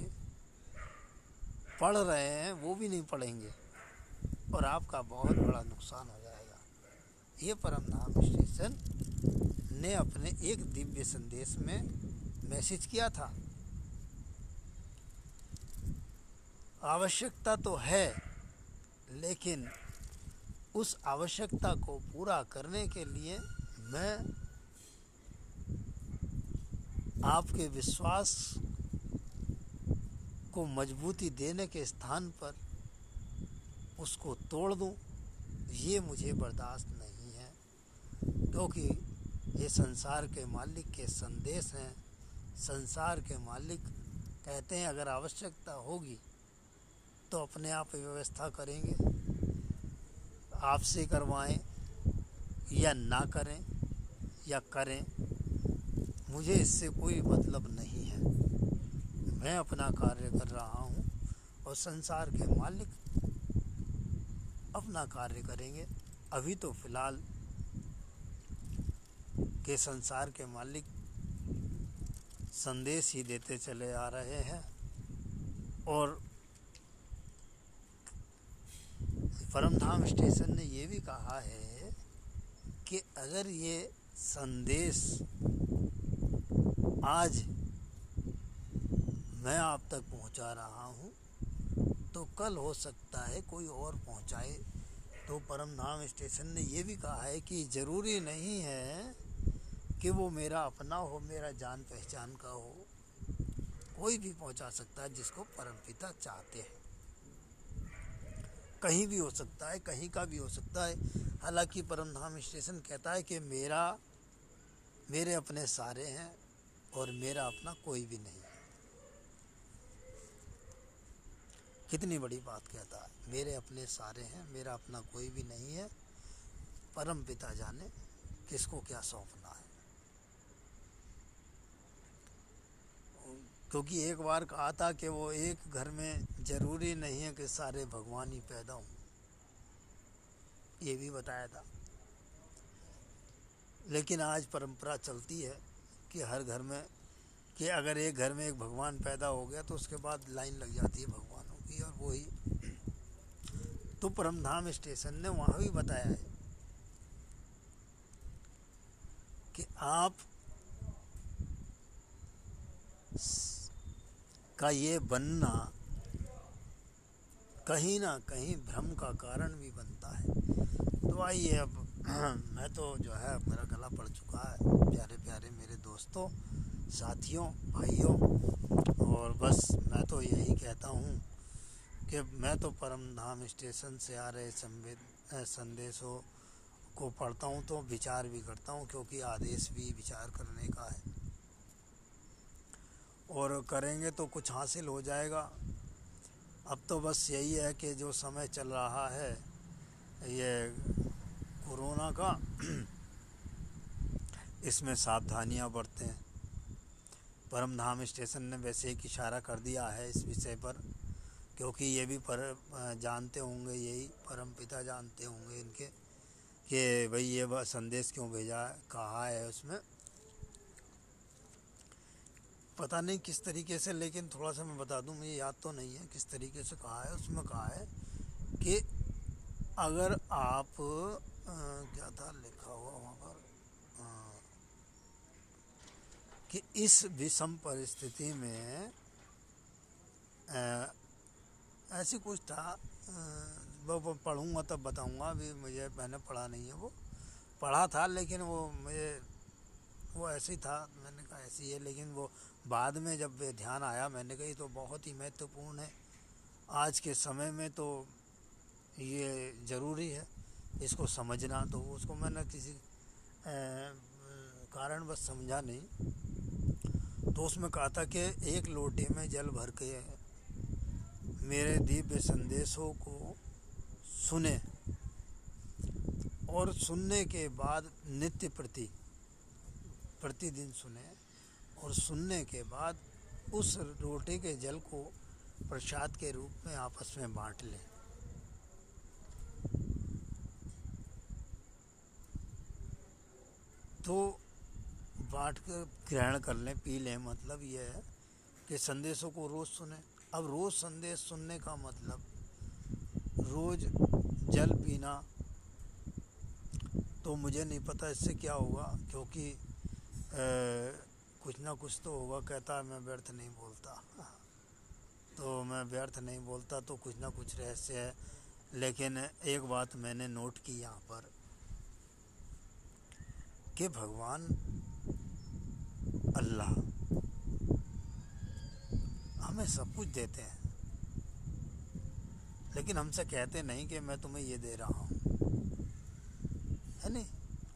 पढ़ रहे हैं वो भी नहीं पढ़ेंगे और आपका बहुत बड़ा नुकसान हो जाएगा। ये परमधाम स्टेशन ने अपने एक दिव्य संदेश में मैसेज किया था। आवश्यकता तो है, लेकिन उस आवश्यकता को पूरा करने के लिए मैं आपके विश्वास को मजबूती देने के स्थान पर उसको तोड़ दूं, ये मुझे बर्दाश्त नहीं है। क्योंकि ये संसार के मालिक के संदेश हैं। संसार के मालिक कहते हैं अगर आवश्यकता होगी तो अपने आप व्यवस्था करेंगे, आपसे करवाएं या ना करें या करें, मुझे इससे कोई मतलब नहीं है। मैं अपना कार्य कर रहा हूँ और संसार के मालिक अपना कार्य करेंगे। अभी तो फिलहाल के संसार के मालिक संदेश ही देते चले आ रहे हैं और परमधाम स्टेशन ने ये भी कहा है कि अगर ये संदेश आज मैं आप तक पहुंचा रहा हूं तो कल हो सकता है कोई और पहुंचाए। तो परमधाम स्टेशन ने ये भी कहा है कि ज़रूरी नहीं है कि वो मेरा अपना हो, मेरा जान पहचान का हो, कोई भी पहुंचा सकता है जिसको परमपिता चाहते हैं। कहीं भी हो सकता है, कहीं का भी हो सकता है। हालांकि परमधाम स्टेशन कहता है कि मेरे अपने सारे हैं और मेरा अपना कोई भी नहीं है। कितनी बड़ी बात कहता है, मेरे अपने सारे हैं, मेरा अपना कोई भी नहीं है। परमपिता जाने किसको क्या सौंपना है। क्योंकि एक बार कहा था कि वो एक घर में ज़रूरी नहीं है कि सारे भगवान ही पैदा हों, ये भी बताया था। लेकिन आज परंपरा चलती है कि हर घर में, कि अगर एक घर में एक भगवान पैदा हो गया तो उसके बाद लाइन लग जाती है भगवानों की, और वही तो परमधाम स्टेशन ने वहाँ भी बताया है कि आप का ये बनना कहीं ना कहीं भ्रम का कारण भी बनता है। तो आइए अब मैं तो जो है मेरा गला पड़ चुका है, प्यारे प्यारे मेरे दोस्तों, साथियों, भाइयों, और बस मैं तो यही कहता हूँ कि मैं तो परमधाम स्टेशन से आ रहे संदेशों को पढ़ता हूँ तो विचार भी करता हूँ, क्योंकि आदेश भी विचार करने का है, और करेंगे तो कुछ हासिल हो जाएगा। अब तो बस यही है कि जो समय चल रहा है ये कोरोना का, इसमें सावधानियां बरतें। परमधाम स्टेशन ने वैसे एक इशारा कर दिया है इस विषय पर, क्योंकि ये भी जानते होंगे, यही परमपिता जानते होंगे इनके, कि भाई ये संदेश क्यों भेजा है, कहा है उसमें पता नहीं किस तरीके से, लेकिन थोड़ा सा मैं बता दूं, मुझे याद तो नहीं है किस तरीके से कहा है। उसमें कहा है कि अगर आप क्या था लिखा हुआ वहाँ पर, कि इस विषम परिस्थिति में ऐसी कुछ था, वो पढ़ूंगा तब बताऊंगा, अभी मैंने पढ़ा नहीं है, वो पढ़ा था लेकिन वो ऐसे ही था, मैंने कहा ऐसी है, लेकिन वो बाद में जब ध्यान आया मैंने कही तो बहुत ही महत्वपूर्ण है आज के समय में, तो ये ज़रूरी है इसको समझना। तो उसको मैंने किसी कारण बस समझा नहीं। तो उसमें कहा था कि एक लोटे में जल भर के मेरे दिव्य संदेशों को सुने, और सुनने के बाद नित्य प्रतिदिन सुने, और सुनने के बाद उस लोटे के जल को प्रसाद के रूप में आपस में बांट लें। तो बांट कर ग्रहण कर लें, पी लें, मतलब ये है कि संदेशों को रोज़ सुने। अब रोज़ संदेश सुनने का मतलब रोज़ जल पीना, तो मुझे नहीं पता इससे क्या होगा, क्योंकि कुछ ना कुछ तो होगा। कहता है मैं व्यर्थ नहीं बोलता, तो मैं व्यर्थ नहीं बोलता, तो कुछ ना कुछ रहस्य है। लेकिन एक बात मैंने नोट की यहाँ पर, कि भगवान अल्लाह हमें सब कुछ देते हैं, लेकिन हमसे कहते नहीं कि मैं तुम्हें ये दे रहा हूँ, है नहीं।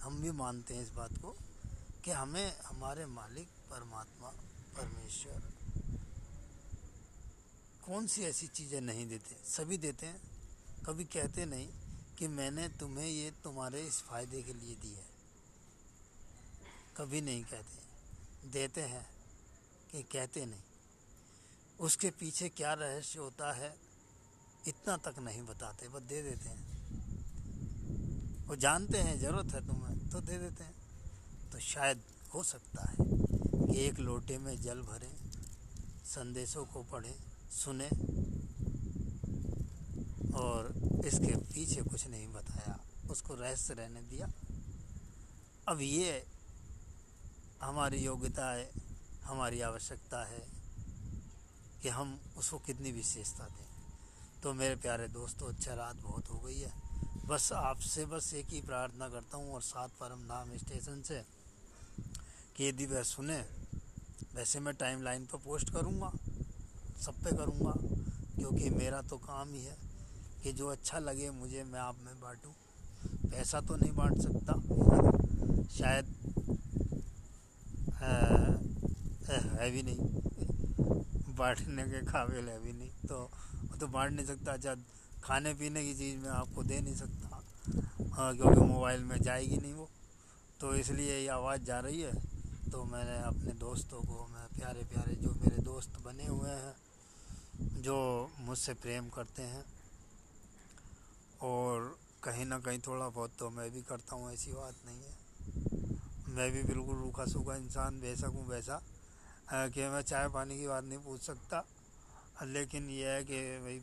हम भी मानते हैं इस बात को कि हमें हमारे मालिक परमात्मा परमेश्वर कौन सी ऐसी चीज़ें नहीं देते, सभी देते हैं। कभी कहते नहीं कि मैंने तुम्हें ये तुम्हारे इस फायदे के लिए दी है, कभी नहीं कहते। देते हैं कि कहते नहीं। उसके पीछे क्या रहस्य होता है इतना तक नहीं बताते, बस दे देते हैं। वो जानते हैं ज़रूरत है तुम्हें तो दे देते हैं। तो शायद हो सकता है कि एक लोटे में जल भरें, संदेशों को पढ़ें, सुने, और इसके पीछे कुछ नहीं बताया, उसको रहस्य रहने दिया। अब ये हमारी योग्यता है, हमारी आवश्यकता है कि हम उसको कितनी विशेषता दें। तो मेरे प्यारे दोस्तों, अच्छा रात बहुत हो गई है, बस आपसे बस एक ही प्रार्थना करता हूँ, और साथ परमधाम स्टेशन से, कि यदि वह सुने, वैसे मैं टाइम लाइन पर पोस्ट करूँगा, सब पे करूँगा, क्योंकि मेरा तो काम ही है कि जो अच्छा लगे मुझे मैं आप में बांटूँ। पैसा तो नहीं बांट सकता, शायद है भी नहीं, बांटने के काबिल है भी नहीं, तो बांट नहीं सकता। अच्छा, खाने पीने की चीज़ मैं आपको दे नहीं सकता, क्योंकि मोबाइल में जाएगी नहीं वो, तो इसलिए ये आवाज़ जा रही है तो मैंने अपने दोस्तों को, मैं प्यारे प्यारे जो मेरे दोस्त बने हुए हैं, जो मुझसे प्रेम करते हैं, और कहीं ना कहीं थोड़ा बहुत तो मैं भी करता हूँ, ऐसी बात नहीं है। मैं भी बिल्कुल रूखा सूखा इंसान वैसा हूँ वैसा, कि मैं चाय पानी की बात नहीं पूछ सकता। लेकिन यह है कि भाई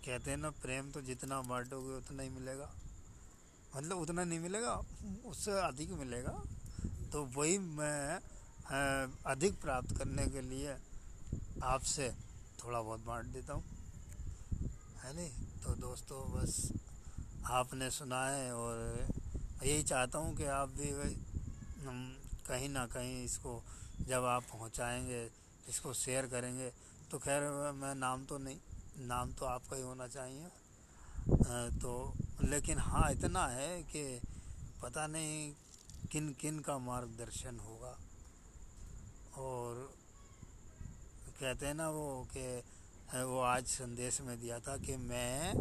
कहते हैं ना, प्रेम तो जितना बांटोगे उतना ही मिलेगा, मतलब उतना नहीं मिलेगा, उससे अधिक मिलेगा। तो वही मैं अधिक प्राप्त करने के लिए आपसे थोड़ा बहुत बांट देता हूँ, है नहीं। तो दोस्तों, बस आपने सुना है, और यही चाहता हूँ कि आप भी कहीं ना कहीं इसको जब आप पहुँचाएंगे, इसको शेयर करेंगे, तो खैर मैं नाम तो नहीं, नाम तो आपका ही होना चाहिए। तो लेकिन हाँ, इतना है कि पता नहीं किन किन का मार्गदर्शन होगा। और कहते हैं ना वो कि वो आज संदेश में दिया था कि मैं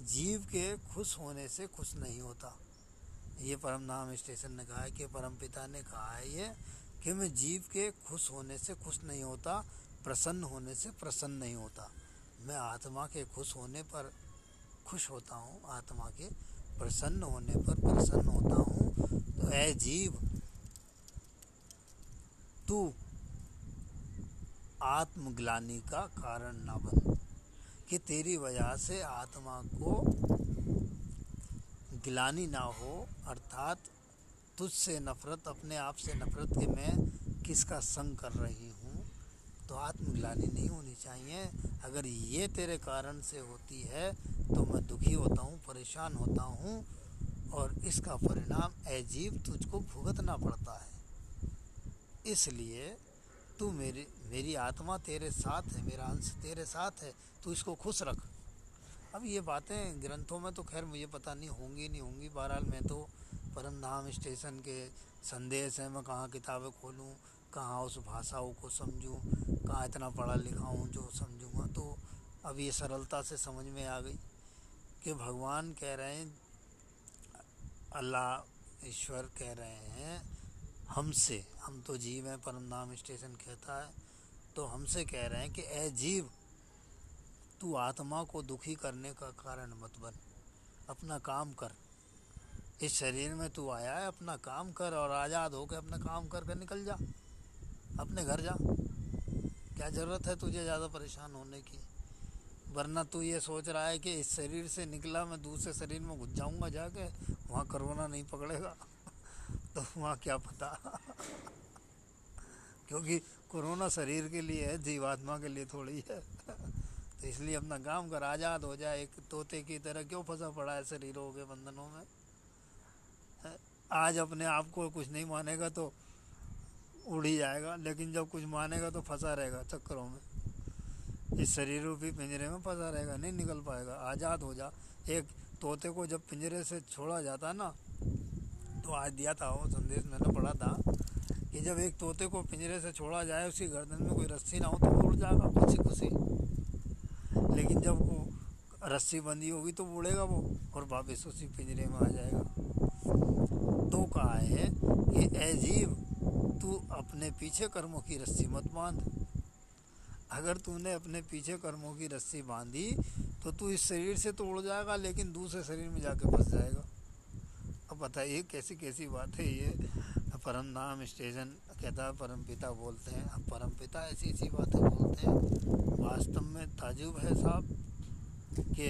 जीव के खुश होने से खुश नहीं होता। ये परम धाम स्टेशन ने कहा है, कि परम पिता ने कहा है ये, कि मैं जीव के खुश होने से खुश नहीं होता, प्रसन्न होने से प्रसन्न नहीं होता। मैं आत्मा के खुश होने पर खुश होता हूँ, आत्मा के प्रसन्न होने पर प्रसन्न होता हूँ। तो ऐ जीव, तू आत्मग्लानि का कारण ना बन, कि तेरी वजह से आत्मा को ग्लानि ना हो, अर्थात तुझसे नफरत, अपने आप से नफरत कि मैं किसका संग कर रही हूँ। तो आत्मग्लानि नहीं होनी चाहिए। अगर ये तेरे कारण से होती है तो मैं दुखी होता हूँ, परेशान होता हूँ, और इसका परिणाम ऐ जीव तुझको भुगतना पड़ता है। इसलिए तू मेरी आत्मा तेरे साथ है, मेरा अंश तेरे साथ है, तू इसको खुश रख। अब ये बातें ग्रंथों में तो खैर मुझे पता नहीं होंगी नहीं होंगी, बहरहाल मैं तो परम धाम स्टेशन के संदेश हैं, मैं कहाँ किताबें खोलूँ, कहाँ उस भाषाओं को समझूँ, कहाँ इतना पढ़ा लिखा हूँ जो समझूँगा। तो अब ये सरलता से समझ में आ गई कि भगवान कह रहे हैं, अल्लाह ईश्वर कह रहे हैं हमसे, हम तो जीव हैं, परम धाम स्टेशन कहता है, तो हमसे कह रहे हैं कि ऐ जीव, तू आत्मा को दुखी करने का कारण मत बन, अपना काम कर। इस शरीर में तू आया है, अपना काम कर, और आज़ाद होकर अपना काम कर कर निकल जा, अपने घर जा। क्या ज़रूरत है तुझे ज़्यादा परेशान होने की? वरना तू ये सोच रहा है कि इस शरीर से निकला मैं दूसरे शरीर में घुस जाऊँगा जाके, वहाँ कोरोना नहीं पकड़ेगा। तो वहाँ क्या पता। क्योंकि कोरोना शरीर के लिए है, जीवात्मा के लिए थोड़ी है। तो इसलिए अपना काम कर, आज़ाद हो जाए। एक तोते की तरह क्यों फंसा पड़ा है शरीरों के बंधनों में? आज अपने आप को कुछ नहीं मानेगा तो उड़ ही जाएगा, लेकिन जब कुछ मानेगा तो फंसा रहेगा चक्करों में, इस शरीर रूपी पिंजरे में फंसा रहेगा, नहीं निकल पाएगा। आज़ाद हो जा। एक तोते को जब पिंजरे से छोड़ा जाता ना, तो आज दिया था वो संदेश, मैंने पढ़ा था कि जब एक तोते को पिंजरे से छोड़ा जाए, उसकी गर्दन में कोई रस्सी ना हो तो वो उड़ जाएगा खुशी खुशी, लेकिन जब वो रस्सी बंधी होगी तो उड़ेगा वो, और वापस उसी पिंजरे में आ जाएगा। तो कहा है कि ऐ जीव, तू अपने पीछे कर्मों की रस्सी मत बांध। अगर तूने अपने पीछे कर्मों की रस्सी बांधी तो तू इस शरीर से तो उड़ जाएगा, लेकिन दूसरे शरीर में जाके फंस जाएगा। अब बताइए कैसी कैसी बात है ये। परम नाम स्टेशन कहता है, परम पिता बोलते हैं। अब परम पिता ऐसी ऐसी बातें बोलते हैं, वास्तव में ताजुब है साहब, कि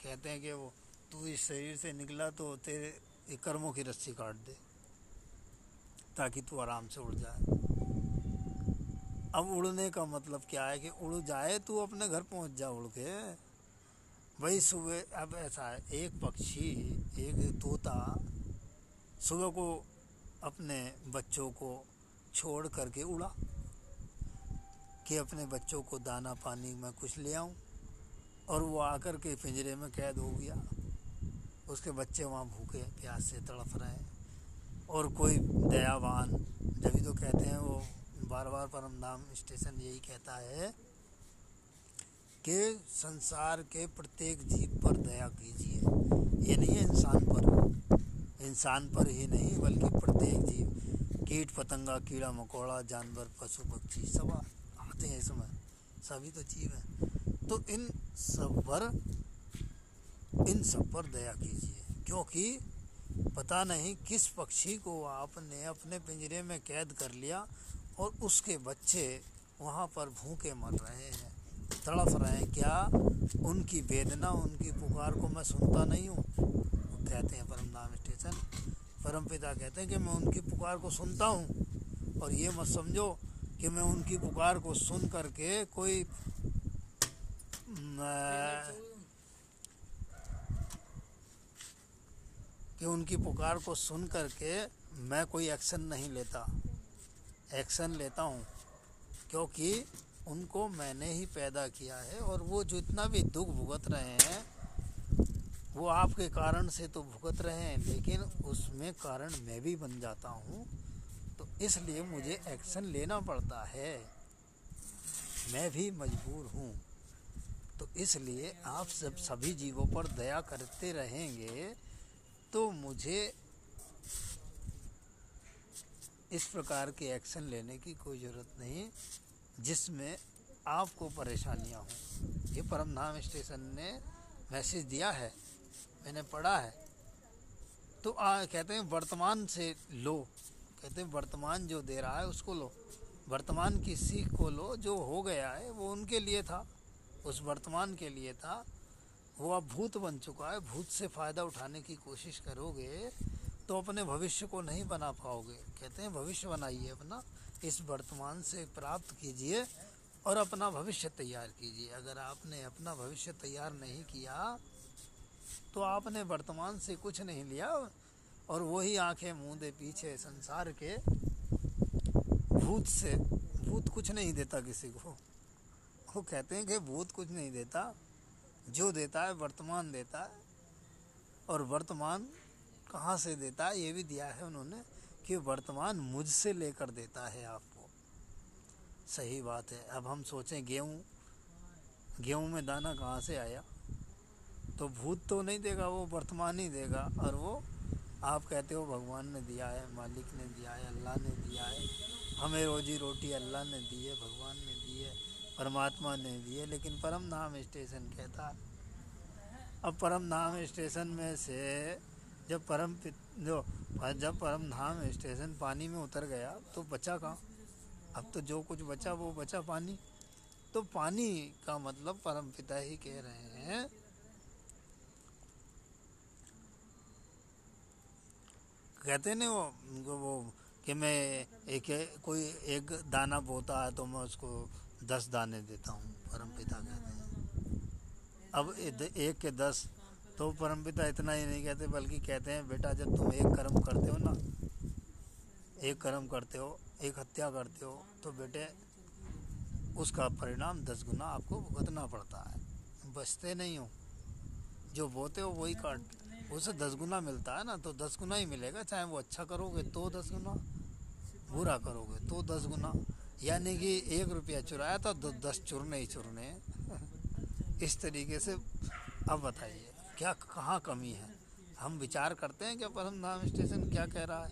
कहते हैं कि वो तू इस शरीर से निकला तो तेरे कर्मों की रस्सी काट दे, ताकि तू आराम से उड़ जाए। अब उड़ने का मतलब क्या है कि उड़ जाए, तू अपने घर पहुंच जा उड़ के। भाई सुबह, अब ऐसा है, एक पक्षी, एक तोता सुबह को अपने बच्चों को छोड़ करके उड़ा कि अपने बच्चों को दाना पानी में कुछ ले आऊं, और वो आकर के पिंजरे में कैद हो गया। उसके बच्चे वहाँ भूखे प्यास से तड़प रहे हैं, और कोई दयावान, जब तो कहते हैं वो बार बार परम धाम स्टेशन यही कहता है कि संसार के प्रत्येक जीव पर दया कीजिए। ये नहीं है इंसान पर ही नहीं, बल्कि प्रत्येक जीव। कीट पतंगा कीड़ा मकोड़ा जानवर पशु पक्षी सब आते हैं इसमें, सभी तो जीव हैं। तो इन सब पर दया कीजिए, क्योंकि पता नहीं किस पक्षी को आपने अपने पिंजरे में कैद कर लिया और उसके बच्चे वहाँ पर भूखे मर रहे हैं, तड़फ रहे हैं। क्या उनकी वेदना, उनकी पुकार को मैं सुनता नहीं हूँ? कहते हैं परम धाम स्टेशन, परमपिता कहते हैं कि मैं उनकी पुकार को सुनता हूँ। और ये मत समझो कि मैं उनकी पुकार को सुन करके कोई उनकी पुकार को सुन करके मैं कोई एक्शन नहीं लेता। एक्शन लेता हूँ, क्योंकि उनको मैंने ही पैदा किया है और वो जितना भी दुख भुगत रहे हैं वो आपके कारण से तो भुगत रहे हैं, लेकिन उसमें कारण मैं भी बन जाता हूँ। तो इसलिए मुझे एक्शन लेना पड़ता है, मैं भी मजबूर हूँ। तो इसलिए आप सभी जीवों पर दया करते रहेंगे तो मुझे इस प्रकार के एक्शन लेने की कोई ज़रूरत नहीं जिसमें आपको परेशानियाँ हों। ये परम धाम स्टेशन ने मैसेज दिया है, मैंने पढ़ा है। तो कहते हैं वर्तमान से लो, कहते हैं वर्तमान जो दे रहा है उसको लो, वर्तमान की सीख को लो। जो हो गया है वो उनके लिए था, उस वर्तमान के लिए था, वो अब भूत बन चुका है। भूत से फ़ायदा उठाने की कोशिश करोगे तो अपने भविष्य को नहीं बना पाओगे। कहते हैं भविष्य बनाइए अपना, इस वर्तमान से प्राप्त कीजिए और अपना भविष्य तैयार कीजिए। अगर आपने अपना भविष्य तैयार नहीं किया तो आपने वर्तमान से कुछ नहीं लिया और वही आंखें मूंदे पीछे संसार के भूत से। भूत कुछ नहीं देता किसी को, वो कहते हैं कि भूत कुछ नहीं देता, जो देता है वर्तमान देता है। और वर्तमान कहाँ से देता है ये भी दिया है उन्होंने कि वर्तमान मुझसे लेकर देता है आपको। सही बात है। अब हम सोचें गेहूँ में दाना कहाँ से आया, तो भूत तो नहीं देगा, वो वर्तमान ही देगा। और वो आप कहते हो भगवान ने दिया है, मालिक ने दिया है, अल्लाह ने दिया है, हमें रोजी रोटी अल्लाह ने दी है, भगवान ने दी है, परमात्मा ने दी है। लेकिन परम धाम स्टेशन कहता, अब परम धाम स्टेशन में से जब परम धाम स्टेशन पानी में उतर गया तो बचा कहाँ? अब तो जो कुछ बचा वो बचा पानी। तो पानी का मतलब परम पिता ही कह रहे हैं कहते नहीं वो कि मैं कोई एक दाना बोता है तो मैं उसको 10 दाने देता हूँ, परमपिता कहते हैं। अब एक के 10 तो परमपिता इतना ही नहीं कहते, बल्कि कहते हैं बेटा जब तुम एक कर्म करते हो ना, एक कर्म करते हो, एक हत्या करते हो, तो बेटे उसका परिणाम 10 गुना आपको भुगतना पड़ता है, बचते नहीं हो। जो बोते हो वही काट, उसे 10 गुना मिलता है ना, तो 10 गुना ही मिलेगा। चाहे वो अच्छा करोगे तो 10 गुना, बुरा करोगे तो 10 गुना। यानी कि 1 रुपया चुराया था तो 10 चुरने ही चुरने। इस तरीके से अब बताइए क्या कहाँ कमी है? हम विचार करते हैं क्या परम धाम स्टेशन क्या कह रहा है?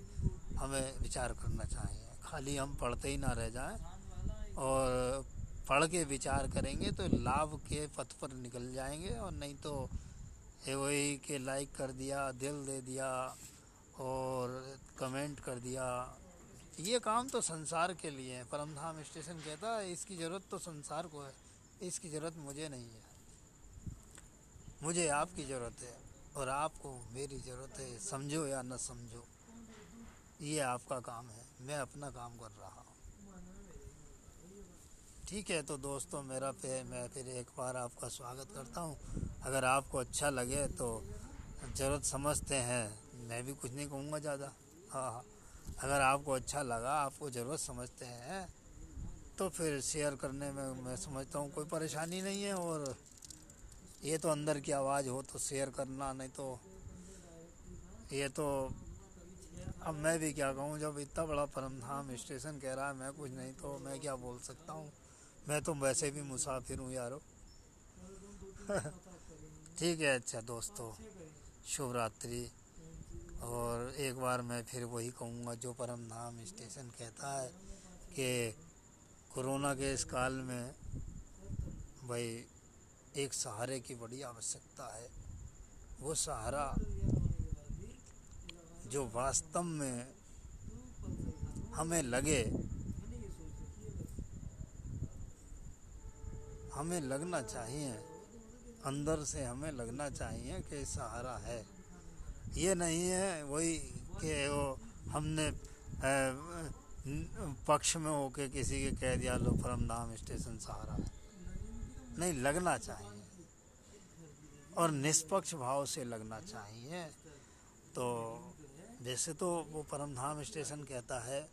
हमें विचार करना चाहिए, खाली हम पढ़ते ही ना रह जाएं। और पढ़ के विचार करेंगे तो लाभ के पथ पर निकल जाएंगे, और नहीं तो वही के लाइक कर दिया, दिल दे दिया और कमेंट कर दिया, ये काम तो संसार के लिए है। परम धाम स्टेशन कहता है इसकी ज़रूरत तो संसार को है, इसकी ज़रूरत मुझे नहीं है। मुझे आपकी ज़रूरत है और आपको मेरी ज़रूरत है, समझो या न समझो, ये आपका काम है, मैं अपना काम कर रहा हूँ। ठीक है, तो दोस्तों मैं फिर एक बार आपका स्वागत करता हूँ। अगर आपको अच्छा लगे तो ज़रूरत समझते हैं, मैं भी कुछ नहीं कहूँगा ज़्यादा। हाँ, अगर आपको अच्छा लगा, आपको ज़रूरत समझते हैं तो फिर शेयर करने में मैं समझता हूँ कोई परेशानी नहीं है। और ये तो अंदर की आवाज़ हो तो शेयर करना, नहीं तो ये तो अब मैं भी क्या कहूँ, जब इतना बड़ा परम धाम स्टेशन कह रहा है मैं कुछ नहीं तो मैं क्या बोल सकता हूँ। मैं तो वैसे भी मुसाफिर हूँ यारो। ठीक है, अच्छा दोस्तों, शुभ रात्रि और एक बार मैं फिर वही कहूँगा जो परम धाम स्टेशन कहता है कि कोरोना के इस काल में भाई एक सहारे की बड़ी आवश्यकता है। वो सहारा जो वास्तव में हमें लगे, हमें लगना चाहिए, अंदर से हमें लगना चाहिए कि सहारा है। ये नहीं है वही कि वो हमने पक्ष में होके किसी के कह दिया लो परम धाम स्टेशन सहारा है। नहीं, लगना चाहिए और निष्पक्ष भाव से लगना चाहिए। तो वैसे तो वो परम धाम स्टेशन कहता है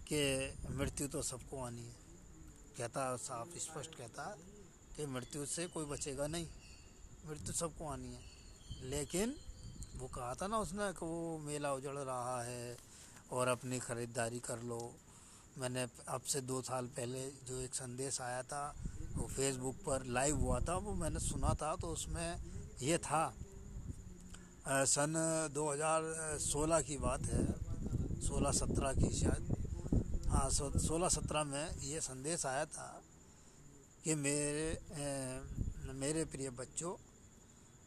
कि मृत्यु तो सबको आनी है, कहता है, साफ स्पष्ट कहता है कि मृत्यु से कोई बचेगा नहीं, मृत्यु सबको आनी है। लेकिन वो कहा था ना उसने कि वो मेला उजड़ रहा है और अपनी ख़रीदारी कर लो। मैंने अब से 2 साल पहले जो एक संदेश आया था वो फेसबुक पर लाइव हुआ था, वो मैंने सुना था। तो उसमें ये था सन 2016 की बात है, 16-17 की शायद, हाँ 16-17 में ये संदेश आया था कि मेरे प्रिय बच्चों,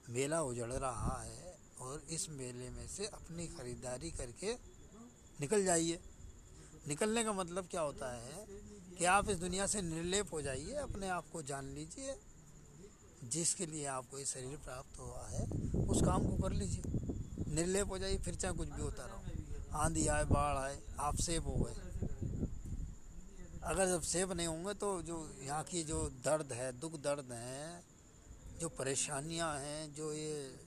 मेला उजड़ रहा है और इस मेले में से अपनी ख़रीदारी करके निकल जाइए। निकलने का मतलब क्या होता है कि आप इस दुनिया से निर्लेप हो जाइए, अपने आप को जान लीजिए। जिसके लिए आपको ये शरीर प्राप्त हुआ है उस काम को कर लीजिए, निर्लेप हो जाइए। फिर चाहे कुछ भी होता रहो, आंधी आए, बाढ़ आए, आप सेफ हो गए। अगर जब सेफ नहीं होंगे तो जो यहाँ की जो दर्द है, दुख दर्द हैं, जो परेशानियाँ हैं, जो ये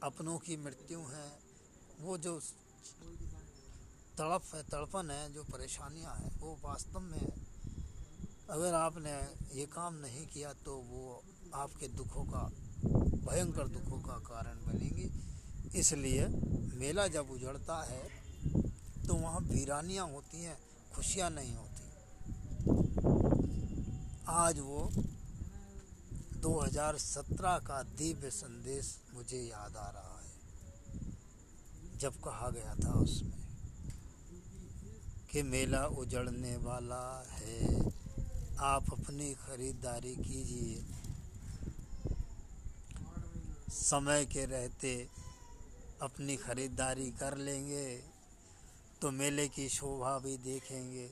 अपनों की मृत्यु है, वो जो तड़प है, तड़पन है, जो परेशानियाँ हैं, वो वास्तव में अगर आपने ये काम नहीं किया तो वो आपके दुखों का, भयंकर दुखों का कारण बनेगी। इसलिए मेला जब उजड़ता है तो वहाँ वीरानियाँ होती हैं, खुशियाँ नहीं होती। आज वो 2017 का दिव्य संदेश मुझे याद आ रहा है, जब कहा गया था उसमें कि मेला उजड़ने वाला है, आप अपनी खरीदारी कीजिए, समय के रहते अपनी खरीदारी कर लेंगे तो मेले की शोभा भी देखेंगे।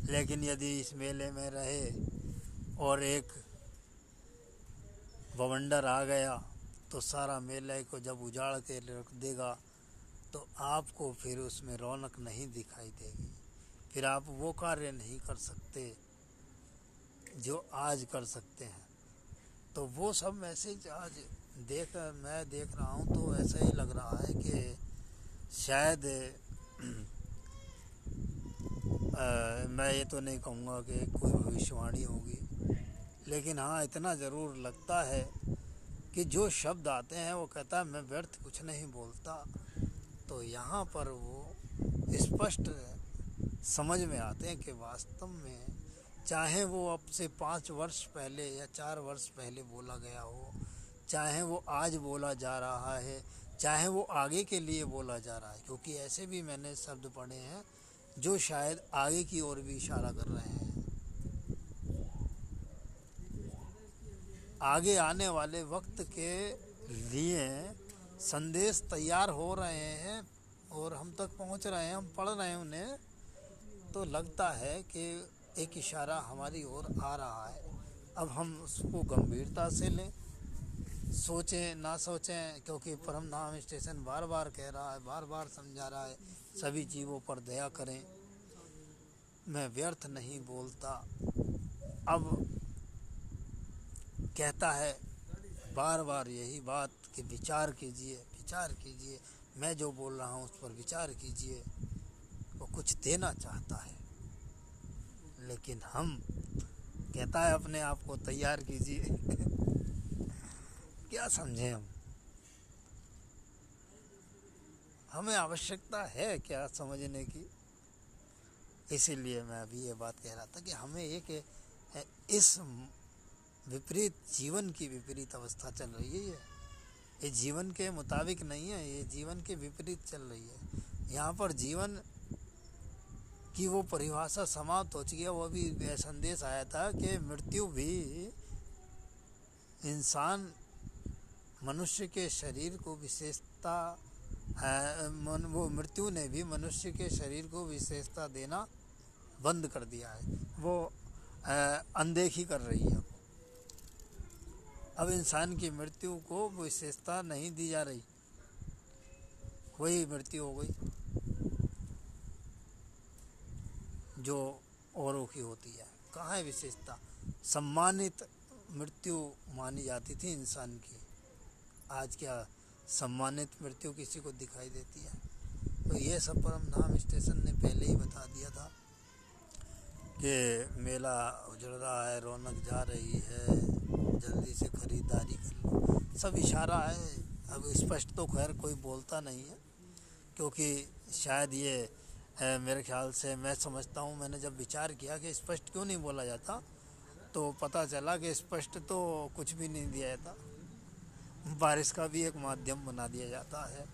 लेकिन यदि इस मेले में रहे और एक बवंडर आ गया तो सारा मेले को जब उजाड़ के रख देगा तो आपको फिर उसमें रौनक नहीं दिखाई देगी। फिर आप वो कार्य नहीं कर सकते जो आज कर सकते हैं। तो वो सब मैसेज आज मैं देख रहा हूँ तो ऐसा ही लग रहा है कि शायद मैं ये तो नहीं कहूँगा कि कोई भविष्यवाणी होगी, लेकिन हाँ इतना ज़रूर लगता है कि जो शब्द आते हैं वो कहता है मैं व्यर्थ कुछ नहीं बोलता। तो यहाँ पर वो स्पष्ट समझ में आते हैं कि वास्तव में चाहे वो अब से 5 वर्ष पहले या 4 वर्ष पहले बोला गया हो, चाहे वो आज बोला जा रहा है, चाहे वो आगे के लिए बोला जा रहा है, क्योंकि ऐसे भी मैंने शब्द पढ़े हैं जो शायद आगे की ओर भी इशारा कर रहे हैं, आगे आने वाले वक्त के लिए संदेश तैयार हो रहे हैं और हम तक पहुंच रहे हैं, हम पढ़ रहे हैं उन्हें। तो लगता है कि एक इशारा हमारी ओर आ रहा है। अब हम उसको गंभीरता से लें, सोचें ना सोचें, क्योंकि परम धाम स्टेशन बार बार कह रहा है, बार बार समझा रहा है सभी जीवों पर दया करें, मैं व्यर्थ नहीं बोलता। अब कहता है बार बार यही बात कि विचार कीजिए, विचार कीजिए, मैं जो बोल रहा हूँ उस पर विचार कीजिए। वो कुछ देना चाहता है, लेकिन हम कहता है अपने आप को तैयार कीजिए। क्या समझें हम, हमें आवश्यकता है क्या समझने की। इसीलिए मैं अभी ये बात कह रहा था कि हमें एक इस विपरीत जीवन की विपरीत अवस्था चल रही है, ये जीवन के मुताबिक नहीं है, ये जीवन के विपरीत चल रही है। यहाँ पर जीवन की वो परिभाषा समाप्त हो चुकी है। वो भी संदेश आया था कि मृत्यु भी इंसान मनुष्य के शरीर को विशेषता वो मृत्यु ने भी मनुष्य के शरीर को विशेषता देना बंद कर दिया है। वो अनदेखी कर रही है। अब इंसान की मृत्यु को विशेषता नहीं दी जा रही, वही मृत्यु हो गई जो औरों की होती है। कहाँ है विशेषता? सम्मानित मृत्यु मानी जाती थी इंसान की, आज क्या सम्मानित मृत्यु किसी को दिखाई देती है? तो ये सब परमधाम स्टेशन ने पहले ही बता दिया था कि मेला उजड़ रहा है, रौनक जा रही है, जल्दी से खरीदारी कर लो। सब इशारा है। अब स्पष्ट तो खैर कोई बोलता नहीं है, क्योंकि शायद ये मेरे ख्याल से, मैं समझता हूँ, मैंने जब विचार किया कि स्पष्ट क्यों नहीं बोला जाता, तो पता चला कि स्पष्ट तो कुछ भी नहीं दिया जाता। बारिश का भी एक माध्यम बना दिया जाता है।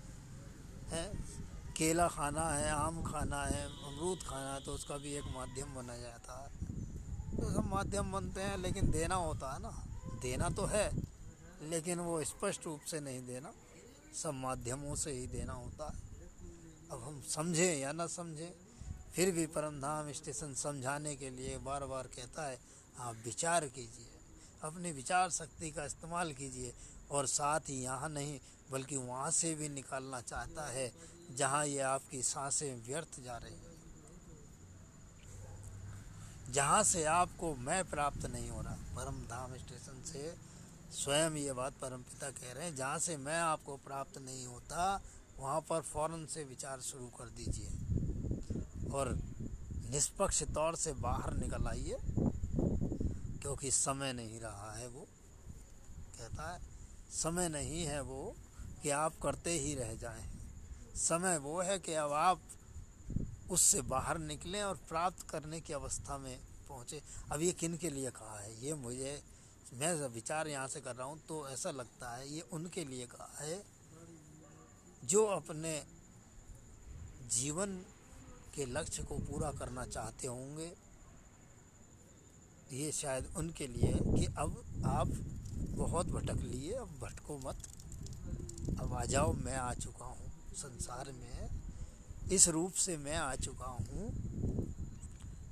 केला खाना है, आम खाना है, अमरूद खाना है, तो उसका भी एक माध्यम बना जाता है। तो सब माध्यम बनते हैं, लेकिन देना होता है ना। देना तो है, लेकिन वो स्पष्ट रूप से नहीं देना, सब माध्यमों से ही देना होता है। अब हम समझें या ना समझें, फिर भी परमधाम स्टेशन समझाने के लिए बार बार कहता है, आप विचार कीजिए, अपनी विचार शक्ति का इस्तेमाल कीजिए, और साथ ही यहाँ नहीं बल्कि वहाँ से भी निकालना चाहता है जहाँ ये आपकी सांसें व्यर्थ जा रही हैं, जहाँ से आपको मैं प्राप्त नहीं हो रहा। परमधाम स्टेशन से स्वयं ये बात परमपिता कह रहे हैं, जहाँ से मैं आपको प्राप्त नहीं होता वहाँ पर फौरन से विचार शुरू कर दीजिए और निष्पक्ष तौर से बाहर निकल आइए, क्योंकि समय नहीं रहा है। वो कहता है समय नहीं है वो कि आप करते ही रह जाएं। समय वो है कि अब आप उससे बाहर निकलें और प्राप्त करने की अवस्था में पहुँचे। अब ये किन के लिए कहा है? ये मैं विचार यहाँ से कर रहा हूँ तो ऐसा लगता है ये उनके लिए कहा है जो अपने जीवन के लक्ष्य को पूरा करना चाहते होंगे। ये शायद उनके लिए कि अब आप बहुत भटक लिए, अब भटको मत, अब आ जाओ, मैं आ चुका हूँ संसार में, इस रूप से मैं आ चुका हूँ।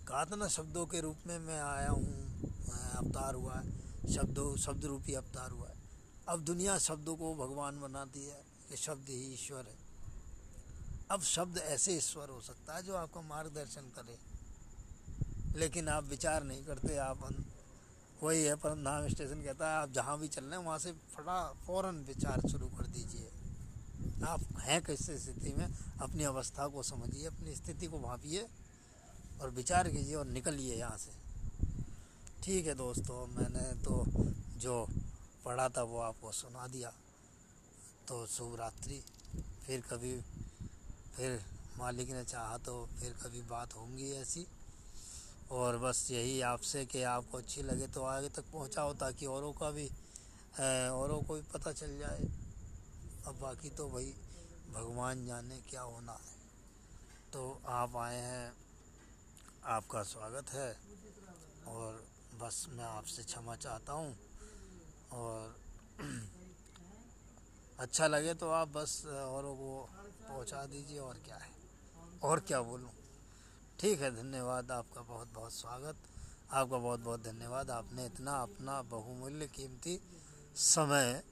कहा था ना, शब्दों के रूप में मैं आया हूँ, अवतार हुआ है, शब्द रूपी अवतार हुआ है। अब दुनिया शब्दों को भगवान बनाती है कि शब्द ही ईश्वर है। अब शब्द ऐसे ईश्वर हो सकता है जो आपका मार्गदर्शन करे, लेकिन आप विचार नहीं करते। आप वही है, परमधाम स्टेशन कहता है आप जहाँ भी चल रहे हैं वहाँ से फौरन विचार शुरू कर दीजिए। आप हैं कैसे स्थिति में, अपनी अवस्था को समझिए, अपनी स्थिति को भांपिए और विचार कीजिए और निकलिए यहाँ से। ठीक है दोस्तों, मैंने तो जो पढ़ा था वो आपको सुना दिया। तो शुभ रात्रि। फिर मालिक ने चाहा तो फिर कभी बात होंगी ऐसी। और बस यही आपसे कि आपको अच्छी लगे तो आगे तक पहुंचाओ, ताकि औरों को भी पता चल जाए। अब बाकी तो भाई भगवान जाने क्या होना है। तो आप आए हैं, आपका स्वागत है, और बस मैं आपसे क्षमा चाहता हूँ। और अच्छा लगे तो आप बस औरों को पहुँचा दीजिए, और क्या है, और क्या बोलूँ। ठीक है, धन्यवाद, आपका बहुत बहुत स्वागत, आपका बहुत बहुत धन्यवाद। आपने इतना अपना बहुमूल्य कीमती समय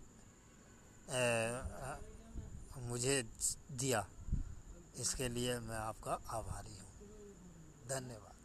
मुझे दिया, इसके लिए मैं आपका आभारी हूँ। धन्यवाद।